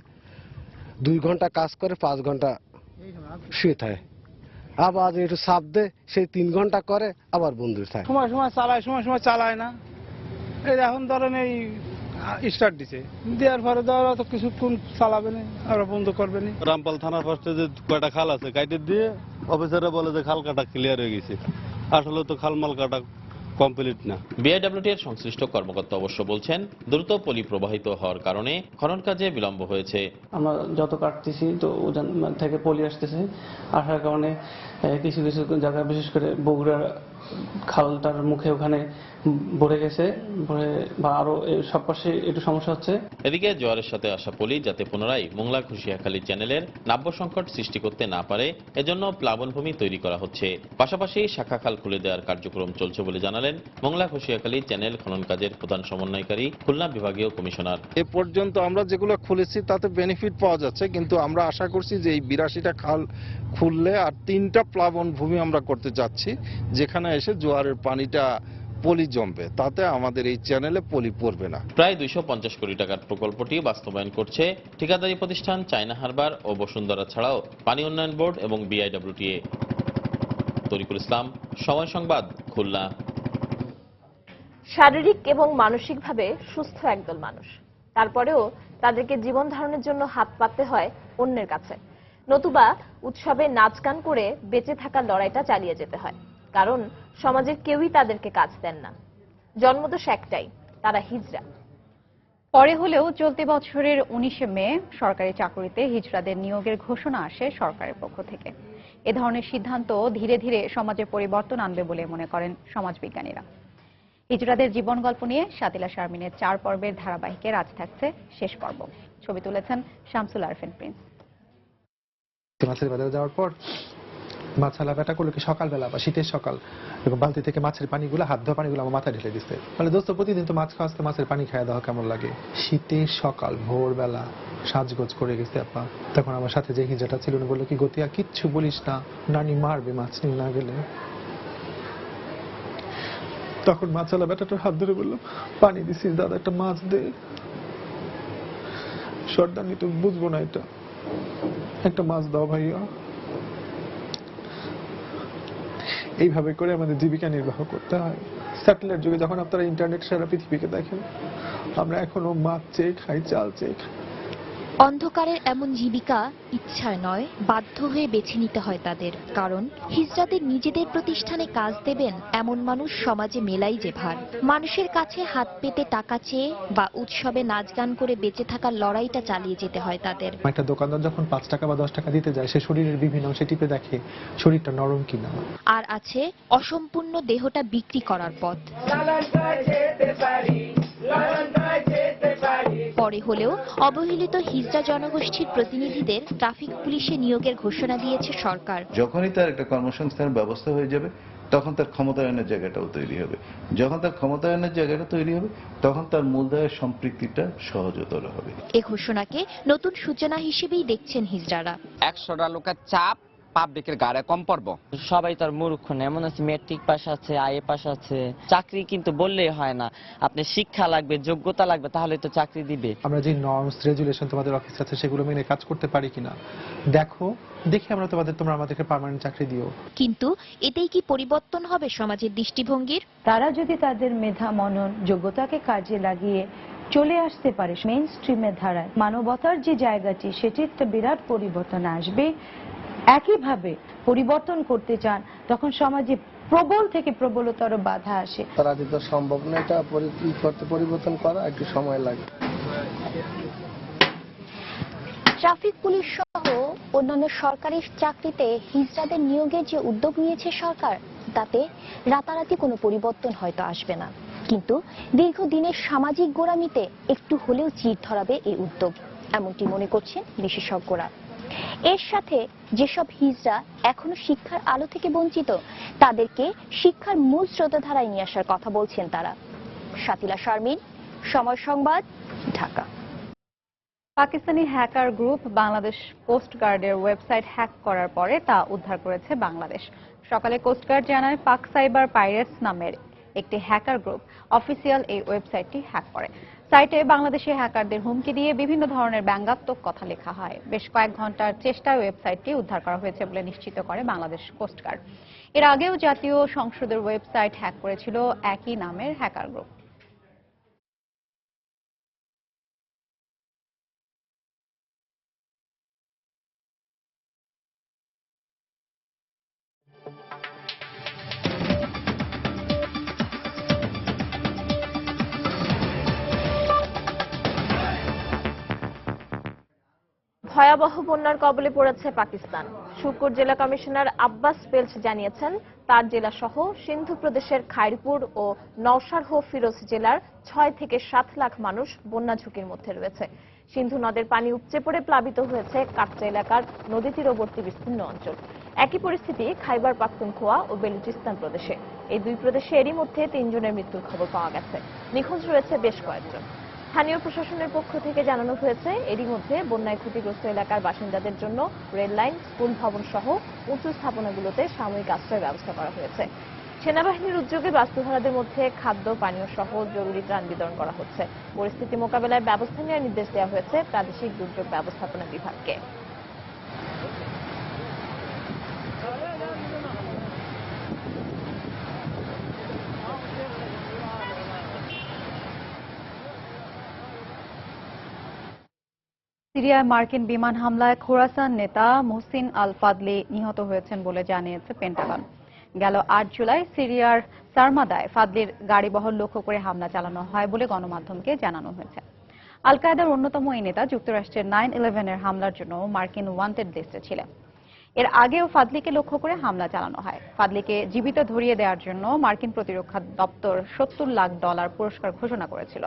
2 ঘন্টা কাজ করে 5 ঘন্টা শুয়ে থাকে, আবার একটু চাপ দেয় সেই 3 ঘন্টা করে আবার বন্ধ থাকে। সময় সময় চালায়, সময় সময় চালায় না। এই এখন ধরেন এই স্টার্ট দিছে, দেওয়ার পরে ধরো তো কিছুক্ষণ চালাবে না, আবার বন্ধ করবে না। রামপাল থানার পাশে যে কয়টা খাল আছে কাইটে দিয়ে অফিসাররা বলে যে খাল কাটা ক্লিয়ার হয়ে গেছে, আসলে তো খালমাল কাটা কমপ্লিট না। BIWTA এর সংশ্লিষ্ট কর্মকর্তা অবশ্য বলছেন, দ্রুত পলি প্রবাহিত হওয়ার কারণে খনন কাজে বিলম্ব হয়েছে। আমরা যত কাটতেছি তো ওজন থেকে পলি আসতেছে, আসার কারণে কিছু কিছু জায়গায় বিশেষ করে বগুড়ার খালটার মুখে ওখানে ভরে গেছে, ভরে বা আরো সব পাশে একটু সমস্যা হচ্ছে। এদিকে জোয়ারের সাথে আসা পলি যাতে পুনরায় মংলা ঘষিয়াখালী চ্যানেলের নাব্য সংকট সৃষ্টি করতে না পারে এজন্য প্লাবনভূমি তৈরি করা হচ্ছে। পাশাপাশি শাখা খাল খুলে দেওয়ার কার্যক্রম চলছে বলে জানালেন মংলা ঘষিয়াখালী চ্যানেল খনন কাজের প্রধান সমন্বয়কারী খুলনা বিভাগীয় কমিশনার। এ পর্যন্ত আমরা যেগুলো খুলেছি তাতে বেনিফিট পাওয়া যাচ্ছে, কিন্তু আমরা আশা করছি যে এই 82টা খাল খুললে আর 3টা প্লাবন ভূমি আমরা করতে যাচ্ছি, যেখানে এসে জোয়ারের পানিটা পলি জমবে, তাতে আমাদের এই চ্যানেলে পলি পড়বে না। প্রায় 250 কোটি টাকার প্রকল্পটি বাস্তবায়ন করছে ঠিকাদারি প্রতিষ্ঠান চায়না হারবার ও বসুন্ধরা ছাড়াও পানি উন্নয়ন বোর্ড এবং BIWTA। তরিকুল ইসলাম, সময় সংবাদ, খুলনা। শারীরিক এবং মানসিকভাবে সুস্থ একদল মানুষ, তারপরেও তাদেরকে জীবন ধারণের জন্য হাত পাততে হয় অন্যের কাছে, নতুবা উৎসবে নাচ গান করে বেঁচে থাকার লড়াইটা চালিয়ে যেতে হয়। কারণ সমাজের কেউই তাদেরকে কাজ দেন না। জন্মদোষ একটাই, তারা হিজড়া। পরে হলেও চলতি বছরের 19 মে সরকারি চাকরিতে হিজড়াদের নিয়োগের ঘোষণা আসে সরকারের পক্ষ থেকে। এ ধরনের সিদ্ধান্ত ধীরে ধীরে সমাজে পরিবর্তন আনবে বলে মনে করেন সমাজবিজ্ঞানীরা। হিজড়াদের জীবন গল্প নিয়ে সাতিলা শারমিনের 4 পর্বের ধারাবাহিকের আজ থাকছে শেষ পর্ব। ছবি তুলেছেন শামসুল আরফিন প্রিন্স। মাছের বাজারে যাওয়ার পর মাছ হালা বেটা করলো কি সকালবেলা বা শীতের সকাল এরকম বালতি থেকে মাছের পানিগুলো, হাত ধোয়া পানিগুলো আমার মাথায় ঢেলে দিচ্ছে। মানে দোস্ত প্রতিদিন তো মাছ খাওয়াতে মাছের পানি খাওয়া দাওয়া কেমন লাগে। শীতের সকাল ভোরবেলা সাজগোজ করে গেছে আপা। তখন আমার সাথে যে হিজাটা ছিল উনি বললো কি গতিয়া কিচ্ছু বলিস না, নানি মারবে মাছ নিয়ে না গেলে। তখন মাছ হালা বেটাটার হাত ধরে বললাম পানি দিছিস দাদা, একটা মাছ দে। সর্দানি তো বুঝবো না এটা, একটা মাছ দাও ভাইয়া। এইভাবে করে আমাদের জীবিকা নির্বাহ করতে হয়। স্যাটেলাইট যুগে যখন আপনারা ইন্টারনেট সারা পৃথিবীকে দেখেন, আমরা এখনো মাছ চেয়ে খাই, চাল চেয়ে খাই। অন্ধকারের এমন জীবিকা ইচ্ছায় নয়, বাধ্য হয়ে বেছে নিতে হয় তাদের। কারণ হিজড়াদের নিজেদের প্রতিষ্ঠানে কাজ দেবেন এমন মানুষ সমাজে মেলাই যে ভার। মানুষের কাছে হাত পেতে টাকা চেয়ে বা উৎসবে নাচ গান করে বেঁচে থাকার লড়াইটা চালিয়ে যেতে হয় তাদের। একটা দোকানদার যখন 5 টাকা বা 10 টাকা দিতে যায়, সে শরীরের বিভিন্ন অংশে টিপে দেখে শরীরটা নরম কিনা। আর আছে অসম্পূর্ণ দেহটা বিক্রি করার পথ। পরে হলেও অবহেলিত হিজড়া জনগোষ্ঠীর প্রতিনিধিদের ট্রাফিক পুলিশে নিয়োগের ঘোষণা দিয়েছে সরকার। যখনই তার একটা কর্মসংস্থানের ব্যবস্থা হয়ে যাবে, তখন তার ক্ষমতায়নের জায়গাটাও তৈরি হবে। যখন তার ক্ষমতায়নের জায়গাটা তৈরি হবে, তখন তার মূলধারার সম্পৃক্তিটা সহজতর হবে। এ ঘোষণাকে নতুন সূচনা হিসেবেই দেখছেন হিজড়ারা। 100টা লোকের চাপ পাবলিকের গাড়ে কম পড়ব। সবাই তার মূর্খ না, এমন আছে মেট্রিক পাস আছে, আইএ পাস আছে, চাকরি কিন্তু বললেই হয় না, আপনি শিক্ষা লাগবে, যোগ্যতা লাগবে, তাহলে তো চাকরি দিবে। আমরা যে নর্মস রেজুলেশন তোমাদের অফিস আছে সেগুলো মেনে কাজ করতে পারি কিনা দেখে আমরা তোমরা আমাদেরকে পার্মানেন্ট চাকরি দিও। কিন্তু এতেই কি পরিবর্তন হবে সমাজের দৃষ্টিভঙ্গির? তারা যদি তাদের মেধা মনন যোগ্যতাকে কাজে লাগিয়ে চলে আসতে পারে মেইন স্ট্রিমের ধারায়, মানবতার যে জায়গাটি, সেটি একটা বিরাট পরিবর্তন আসবে। একইভাবে পরিবর্তন করতে চান, তখন সমাজে প্রবল থেকে প্রবলতর বাধা আসে। তারা যেটা সম্ভব না, এটা পরিবর্তন করা একটু সময় লাগে। ট্রাফিক পুলিশ সহ অন্যান্য সরকারি চাকরিতে হিজড়াদের নিয়োগের যে উদ্যোগ নিয়েছে সরকার, তাতে রাতারাতি কোনো পরিবর্তন হয়তো আসবে না, কিন্তু দীর্ঘদিনের সামাজিক গোঁড়ামিতে একটু হলেও চির ধরাবে এই উদ্যোগ, এমনটি মনে করছেন বিশেষজ্ঞরা। এর সাথে যেসব হিজড়া এখনো শিক্ষার আলো থেকে বঞ্চিত, তাদেরকে শিক্ষার মূল স্রোতধারায় নিয়ে আসার কথা বলছেন তারা। Shatila Sharmin, Somoy Sangbad, Dhaka. Pakistani hacker group Bangladesh কোস্টগার্ডের ওয়েবসাইট হ্যাক করার পরে তা উদ্ধার করেছে বাংলাদেশ। সকালে কোস্টগার্ড জানায়, পাক সাইবার পাইরেটস নামের একটি হ্যাকার গ্রুপ অফিসিয়াল এই ওয়েবসাইটটি হ্যাক করে। সাইটে বাংলাদেশি হ্যাকারদের হুমকি দিয়ে বিভিন্ন ধরনের ব্যঙ্গাত্মক কথা লেখা হয়। বেশ কয়েক ঘন্টার চেষ্টায় ওয়েবসাইটটি উদ্ধার করা হয়েছে বলে নিশ্চিত করে বাংলাদেশ কোস্টগার্ড। এর আগেও জাতীয় সংসদের ওয়েবসাইট হ্যাক করেছিল একই নামের হ্যাকার গ্রুপ। ভয়াবহ বন্যার কবলে পড়েছে পাকিস্তান। শুকুর জেলা কমিশনার আব্বাস পেলচ জানিয়েছেন, তার জেলা সহ সিন্ধু প্রদেশের খাইরপুর ও নওশারহ ফিরোজ জেলার 6 থেকে 7 লাখ মানুষ বন্যা ঝুঁকির মধ্যে রয়েছে। সিন্ধু নদের পানি উপচে পড়ে প্লাবিত হয়েছে কাটচা এলাকার নদী তীরবর্তী বিস্তীর্ণ অঞ্চল। একই পরিস্থিতি খাইবার পাখতুনখোয়া ও বেলুচিস্তান প্রদেশে। এই দুই প্রদেশে এরই মধ্যে 3 জনের মৃত্যুর খবর পাওয়া গেছে। নিখোঁজ রয়েছে বেশ কয়েকজন। স্থানীয় প্রশাসনের পক্ষ থেকে জানানো হয়েছে, এরই মধ্যে বন্যায় ক্ষতিগ্রস্ত এলাকার বাসিন্দাদের জন্য রেল লাইন, স্কুল ভবন সহ উঁচু স্থাপনাগুলোতে সাময়িক আশ্রয়ের ব্যবস্থা করা হয়েছে। সেনাবাহিনীর উদ্যোগে বাস্তুহারাদের মধ্যে খাদ্য, পানীয় সহ জরুরি ত্রাণ বিতরণ করা হচ্ছে। পরিস্থিতি মোকাবেলায় ব্যবস্থা নেওয়ার নির্দেশ দেওয়া হয়েছে প্রাদেশিক দুর্যোগ ব্যবস্থাপনা বিভাগকে। সিরিয়ায় মার্কিন বিমান হামলায় খোরাসান নেতা মোহসিন আল ফাদলি নিহত হয়েছেন বলে জানিয়েছে পেন্টাগন। গেল 8 জুলাই সিরিয়ার সারমাদায় ফাদলির গাড়িবহর লক্ষ্য করে হামলা চালানো হয় বলে গণমাধ্যমকে জানানো হয়েছে। আল কায়েদার অন্যতম এই নেতা যুক্তরাষ্ট্রের 9/11-এর হামলার জন্য মার্কিন ওয়ান্টেড লিস্টে ছিলেন। এর আগেও ফাদলিকে লক্ষ্য করে হামলা চালানো হয়। ফাদলিকে জীবিত ধরিয়ে দেওয়ার জন্য মার্কিন প্রতিরক্ষা দপ্তর $70 লাখ পুরস্কার ঘোষণা করেছিল।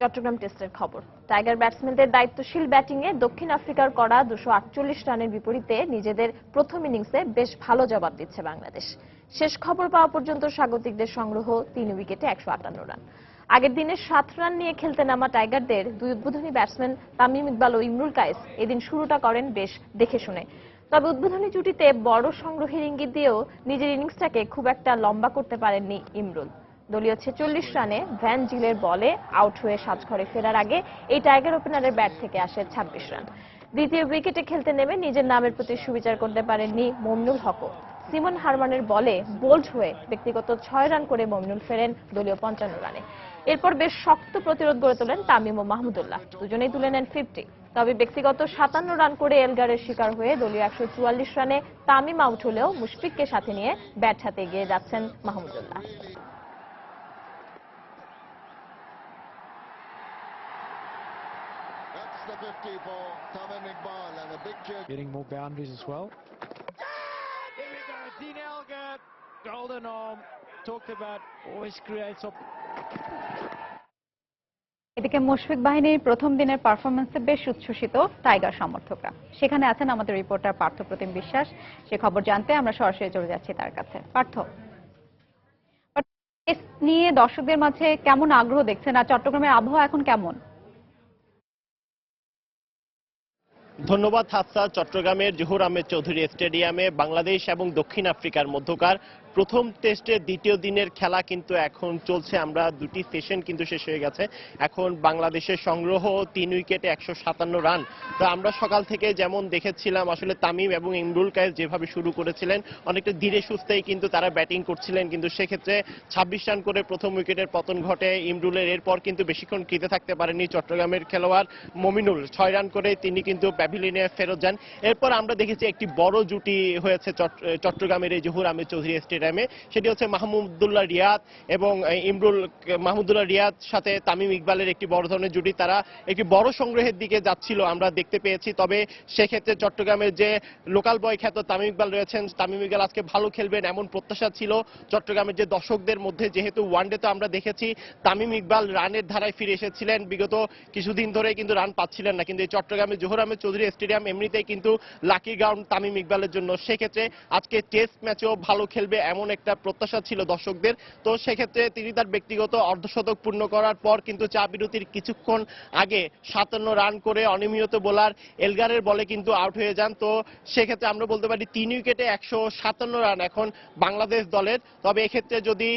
চট্টগ্রাম টেস্টের খবর। টাইগার ব্যাটসম্যানদের দায়িত্বশীল ব্যাটিংয়ে দক্ষিণ আফ্রিকার করা 248 রানের বিপরীতে নিজেদের প্রথম ইনিংসে বেশ ভালো জবাব দিচ্ছে বাংলাদেশ। শেষ খবর পাওয়া পর্যন্ত স্বাগতিকদের সংগ্রহ 3 উইকেটে 158 রান। আগের দিনে 7 রান নিয়ে খেলতে নামা টাইগারদের দুই উদ্বোধনী ব্যাটসম্যান তামিম ইকবাল ও ইমরুল কায়েস এদিন শুরুটা করেন বেশ দেখে শুনে। তবে উদ্বোধনী জুটিতে বড় সংগ্রহের ইঙ্গিত দিয়েও নিজের ইনিংসটাকে খুব একটা লম্বা করতে পারেননি ইমরুল। দলীয় 46 রানে ভ্যান জিলের বলে আউট হয়ে সাজঘরে ফেরার আগে এই টাইগার ওপেনারের ব্যাট থেকে আসে 26 রান। দ্বিতীয় উইকেটে খেলতে নেমে নিজের নামের প্রতি সুবিচার করতে পারেননি মমিনুল হকও। সিমন হারমানের বলে বোল্ড হয়ে ব্যক্তিগত 6 রান করে মমিনুল ফেরেন দলীয় 55 রানে। এরপর বেশ শক্ত প্রতিরোধ গড়ে তোলেন তামিম ও মাহমুদুল্লাহ, দুজনেই তুলে নেন 50। তবে ব্যক্তিগত 57 রান করে এলগারের শিকার হয়ে দলীয় 144 রানে তামিম আউট হলেও মুশফিককে সাথে নিয়ে ব্যাট হাতে এগিয়ে যাচ্ছেন Mahmudullah. Getting more boundaries as well. Here we go, Dean Elgar, golden arm, talked about, always creates এদিকে মুশফিক বাহিনীর প্রথম দিনের পারফরমেন্সে বেশ উচ্ছ্বসিত টাইগার সমর্থকরা। সেখানে আছেন আমাদের রিপোর্টার পার্থপ্রতিম বিশ্বাস। সে খবর জানতে আমরা সরাসরি চলে যাচ্ছি তার কাছে। পার্থ, টেস্ট নিয়ে দর্শকদের মাঝে কেমন আগ্রহ দেখছেন, আর চট্টগ্রামের আবহাওয়া এখন কেমন? ধন্যবাদ হাফসা। চট্টগ্রামের জহুর আহমেদ চৌধুরী স্টেডিয়ামে বাংলাদেশ এবং দক্ষিণ আফ্রিকার মধ্যকার প্রথম টেস্টের দ্বিতীয় দিনের খেলা কিন্তু এখন চলছে। আমরা দুটি সেশন কিন্তু শেষ হয়ে গেছে। এখন বাংলাদেশের সংগ্রহ 3 উইকেটে 157 রান। তো আমরা সকাল থেকে যেমন দেখেছিলাম আসলে তামিম এবং ইমরুল কায়েস যেভাবে শুরু করেছিলেন অনেকটা ধীরে সুস্থেই কিন্তু তারা ব্যাটিং করছিলেন, কিন্তু সেক্ষেত্রে 26 রান করে প্রথম উইকেটের পতন ঘটে ইমরুলের। এরপর কিন্তু বেশিক্ষণ ক্রিজে থাকতে পারেনি চট্টগ্রামের খেলোয়াড় মমিনুল। 6 রান করে তিনি কিন্তু প্যাভিলিয়নে ফেরত যান। এরপর আমরা দেখেছি একটি বড় জুটি হয়েছে চট্টগ্রামের এই জহুর আহমেদ চৌধুরী স্টেডিয়ামে। সেটি হচ্ছে মাহমুদুল্লাহ রিয়াদ এবং ইমরুল। মাহমুদুল্লাহ রিয়াদ সাথে তামিম ইকবালের একটি বড় ধরনের জুটি, তারা একটি বড় সংগ্রহের দিকে যাচ্ছিল আমরা দেখতে পেয়েছি। তবে সেক্ষেত্রে চট্টগ্রামের যে লোকাল বয় খ্যাত তামিম ইকবাল রয়েছেন, তামিম ইকবাল আজকে ভালো খেলবেন এমন প্রত্যাশা ছিল চট্টগ্রামের যে দর্শকদের মধ্যে। যেহেতু ওয়ানডেতে আমরা দেখেছি তামিম ইকবাল রানের ধারায় ফিরে এসেছিলেন, বিগত কিছুদিন ধরে কিন্তু রান পাচ্ছিলেন না, কিন্তু এই চট্টগ্রামের জহুর আহমেদ চৌধুরী স্টেডিয়াম এমনিতেই কিন্তু লাকি গ্রাউন্ড তামিম ইকবালের জন্য। সেক্ষেত্রে আজকে টেস্ট ম্যাচেও ভালো খেলবে এমন একটা প্রত্যাশা ছিল দর্শকদের। তো সেক্ষেত্রে তিনি তার ব্যক্তিগত অর্ধশতক পূর্ণ করার পর কিন্তু চা বিরতির কিছুক্ষণ আগে 57 রান করে অনিয়মিত বোলার এলগারের বলে কিন্তু আউট হয়ে যান। তো সেক্ষেত্রে আমরা বলতে পারি 3 উইকেটে 157 রান এখন বাংলাদেশ দলের। তবে এক্ষেত্রে যদি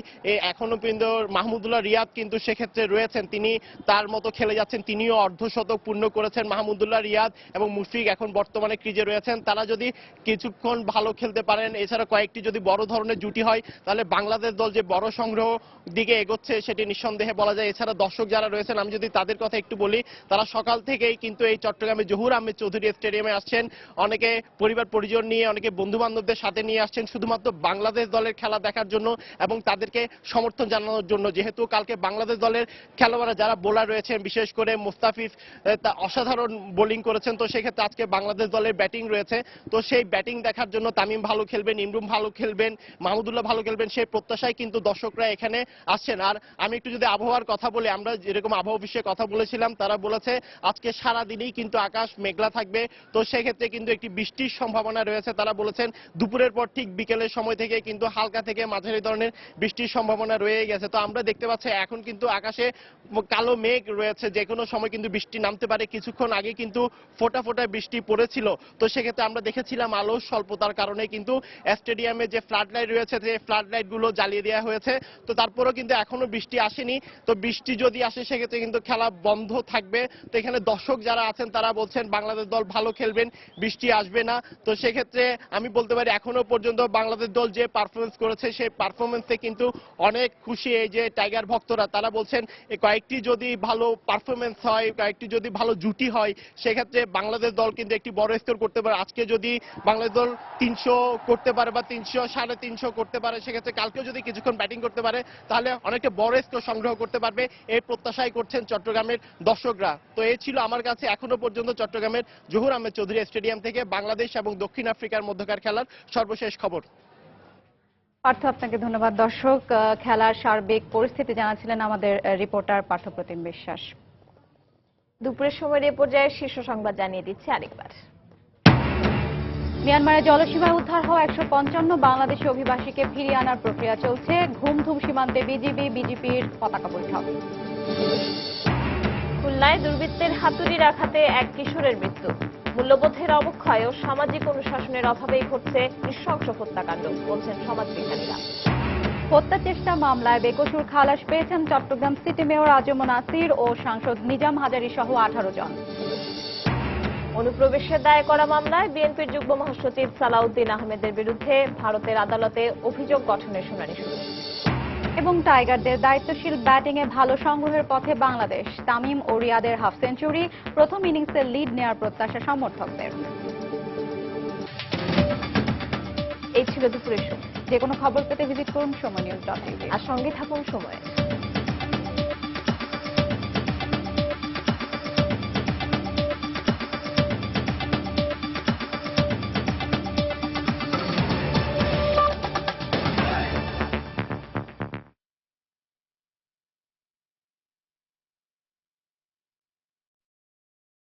এখনো পর্যন্ত মাহমুদুল্লাহ রিয়াদ কিন্তু সেক্ষেত্রে রয়েছেন, তিনি তার মতো খেলে যাচ্ছেন, তিনিও অর্ধশতক পূর্ণ করেছেন। মাহমুদুল্লাহ রিয়াদ এবং মুশফিক এখন বর্তমানে ক্রিজে রয়েছেন, তারা যদি কিছুক্ষণ ভালো খেলতে পারেন, এছাড়া কয়েকটি যদি বড় ধরনের জুটি হয়, তাহলে বাংলাদেশ দল যে বড় সংগ্রহ দিকে এগোচ্ছে সেটি নিঃসন্দেহে বলা যায়। এছাড়া দর্শক যারা রয়েছেন আমি যদি তাদের কথা একটু বলি, তারা সকাল থেকেই কিন্তু এই চট্টগ্রামে জহুর আহমেদ চৌধুরী স্টেডিয়ামে আসছেন। অনেকে পরিবার পরিজন নিয়ে, অনেকে বন্ধু বান্ধবদের সাথে নিয়ে আসছেন শুধুমাত্র বাংলাদেশ দলের খেলা দেখার জন্য এবং তাদেরকে সমর্থন জানানোর জন্য। যেহেতু কালকে বাংলাদেশ দলের খেলোয়াড়রা যারা বোলার রয়েছেন, বিশেষ করে মুস্তাফিজ অসাধারণ বোলিং করেছেন, তো সেক্ষেত্রে আজকে বাংলাদেশ দলের ব্যাটিং রয়েছে। তো সেই ব্যাটিং দেখার জন্য তামিম ভালো খেলবেন, ইমরুল ভালো খেলবেন, মাহমুদুল্লাহ ভালো খেলবেন, সেই প্রত্যাশায় কিন্তু দর্শকরা এখানে আসছেন। আর আমি একটু যদি আবহাওয়ার কথা বলি, আমরা যেরকম আবহাওয়া অফিসে কথা বলেছিলাম, তারা বলেছে আজকে সারা দিনই কিন্তু আকাশ মেঘলা থাকবে। তো সেক্ষেত্রে কিন্তু একটি বৃষ্টির সম্ভাবনা রয়েছে। তারা বলেছেন দুপুরের পর ঠিক বিকেলের সময় থেকে কিন্তু হালকা থেকে মাঝারি ধরনের বৃষ্টির সম্ভাবনা রয়ে গেছে। তো আমরা দেখতে পাচ্ছি এখন কিন্তু আকাশে কালো মেঘ রয়েছে, যে কোনো সময় কিন্তু বৃষ্টি নামতে পারে। কিছুক্ষণ আগে কিন্তু ফোটা ফোটা বৃষ্টি পড়েছিল। তো সেক্ষেত্রে আমরা দেখেছিলাম আলো স্বল্পতার কারণে কিন্তু স্টেডিয়ামে যে ফ্লাড লাইট রয়েছে, যে ফ্লাড লাইট গুলো জ্বালিয়ে দেওয়া হয়েছে। তো তারপরেও কিন্তু এখনো বৃষ্টি আসেনি। তো বৃষ্টি যদি আসে সেক্ষেত্রে কিন্তু খেলা বন্ধ থাকবে। তো এখানে দর্শক যারা আছেন তারা বলছেন বাংলাদেশ দল ভালো খেলবেন, বৃষ্টি আসবে না। তো সেক্ষেত্রে আমি বলতে পারি এখনো পর্যন্ত বাংলাদেশ দল যে পারফরমেন্স করেছে সেই পারফরমেন্সে কিন্তু অনেক খুশি এই যে টাইগার ভক্তরা। তারা বলছেন কয়েকটি যদি ভালো পারফরমেন্স হয়, কয়েকটি যদি ভালো জুটি হয়, সেক্ষেত্রে বাংলাদেশ দল কিন্তু একটি বড় স্কোর করতে পারে। আজকে যদি বাংলাদেশ দল 300 করতে পারে বা 300 350 করতে পারে, সেক্ষেত্রে কালকেও যদি কিছুক্ষণ ব্যাটিং করতে পারে তাহলে অনেকটা বড় স্কোর সংগ্রহ করতে পারবে, এই প্রত্যাশাই করছেন চট্টগ্রামের দর্শকরা। তো এই ছিল আমার কাছে এখনো পর্যন্ত চট্টগ্রামের জহুর আহমেদ চৌধুরী স্টেডিয়াম থেকে বাংলাদেশ এবং দক্ষিণ আফ্রিকার মধ্যকার খেলার সর্বশেষ খবর। পার্থ, আপনাকে ধন্যবাদ। দর্শক, খেলার সার্বিক পরিস্থিতি জানাচ্ছিলেন আমাদের রিপোর্টার পার্থপ্রতিম বিশ্বাস। দুপুরের সময়ের এ পর্যায়ে শীর্ষ সংবাদ জানিয়ে দিচ্ছে আরেকবার। মিয়ানমারের জলসীমায় উদ্ধার হওয়া 155 বাংলাদেশি অভিবাসীকে ফিরিয়ে আনার প্রক্রিয়া চলছে। ঘুমধুম সীমান্তে বিজিবি বিজেপির পতাকা বৈঠক। খুলনায় দুর্বৃত্তের হাতুড়ির আঘাতে এক কিশোরের মৃত্যু। মূল্যবোধের অবক্ষয় ও সামাজিক অনুশাসনের অভাবেই ঘটছে নৃশংস হত্যাকাণ্ড, বলছেন সমাজবিজ্ঞানীরা। হত্যা চেষ্টা মামলায় বেকসুর খালাস পেয়েছেন চট্টগ্রাম সিটি মেয়র আজম নাসির ও সাংসদ নিজাম হাজারী সহ 18 জন। অনুপ্রবেশের দায়ে করা মামলায় বিএনপির যুগ্ম মহাসচিব সালাউদ্দিন আহমেদের বিরুদ্ধে ভারতের আদালতে অভিযোগ গঠনের শুনানি শুরু। এবং টাইগারদের দায়িত্বশীল ব্যাটিংয়ে ভালো সংগ্রহের পথে বাংলাদেশ। তামিম ও রিয়াদের হাফ সেঞ্চুরি, প্রথম ইনিংসের লিড নেয়ার প্রত্যাশা সমর্থকদের। এই ছিল দুপুরের শো। যে কোনো খবর পেতে ভিজিট করুন সময়নিউজ.tv আর সঙ্গে থাকুন সময়।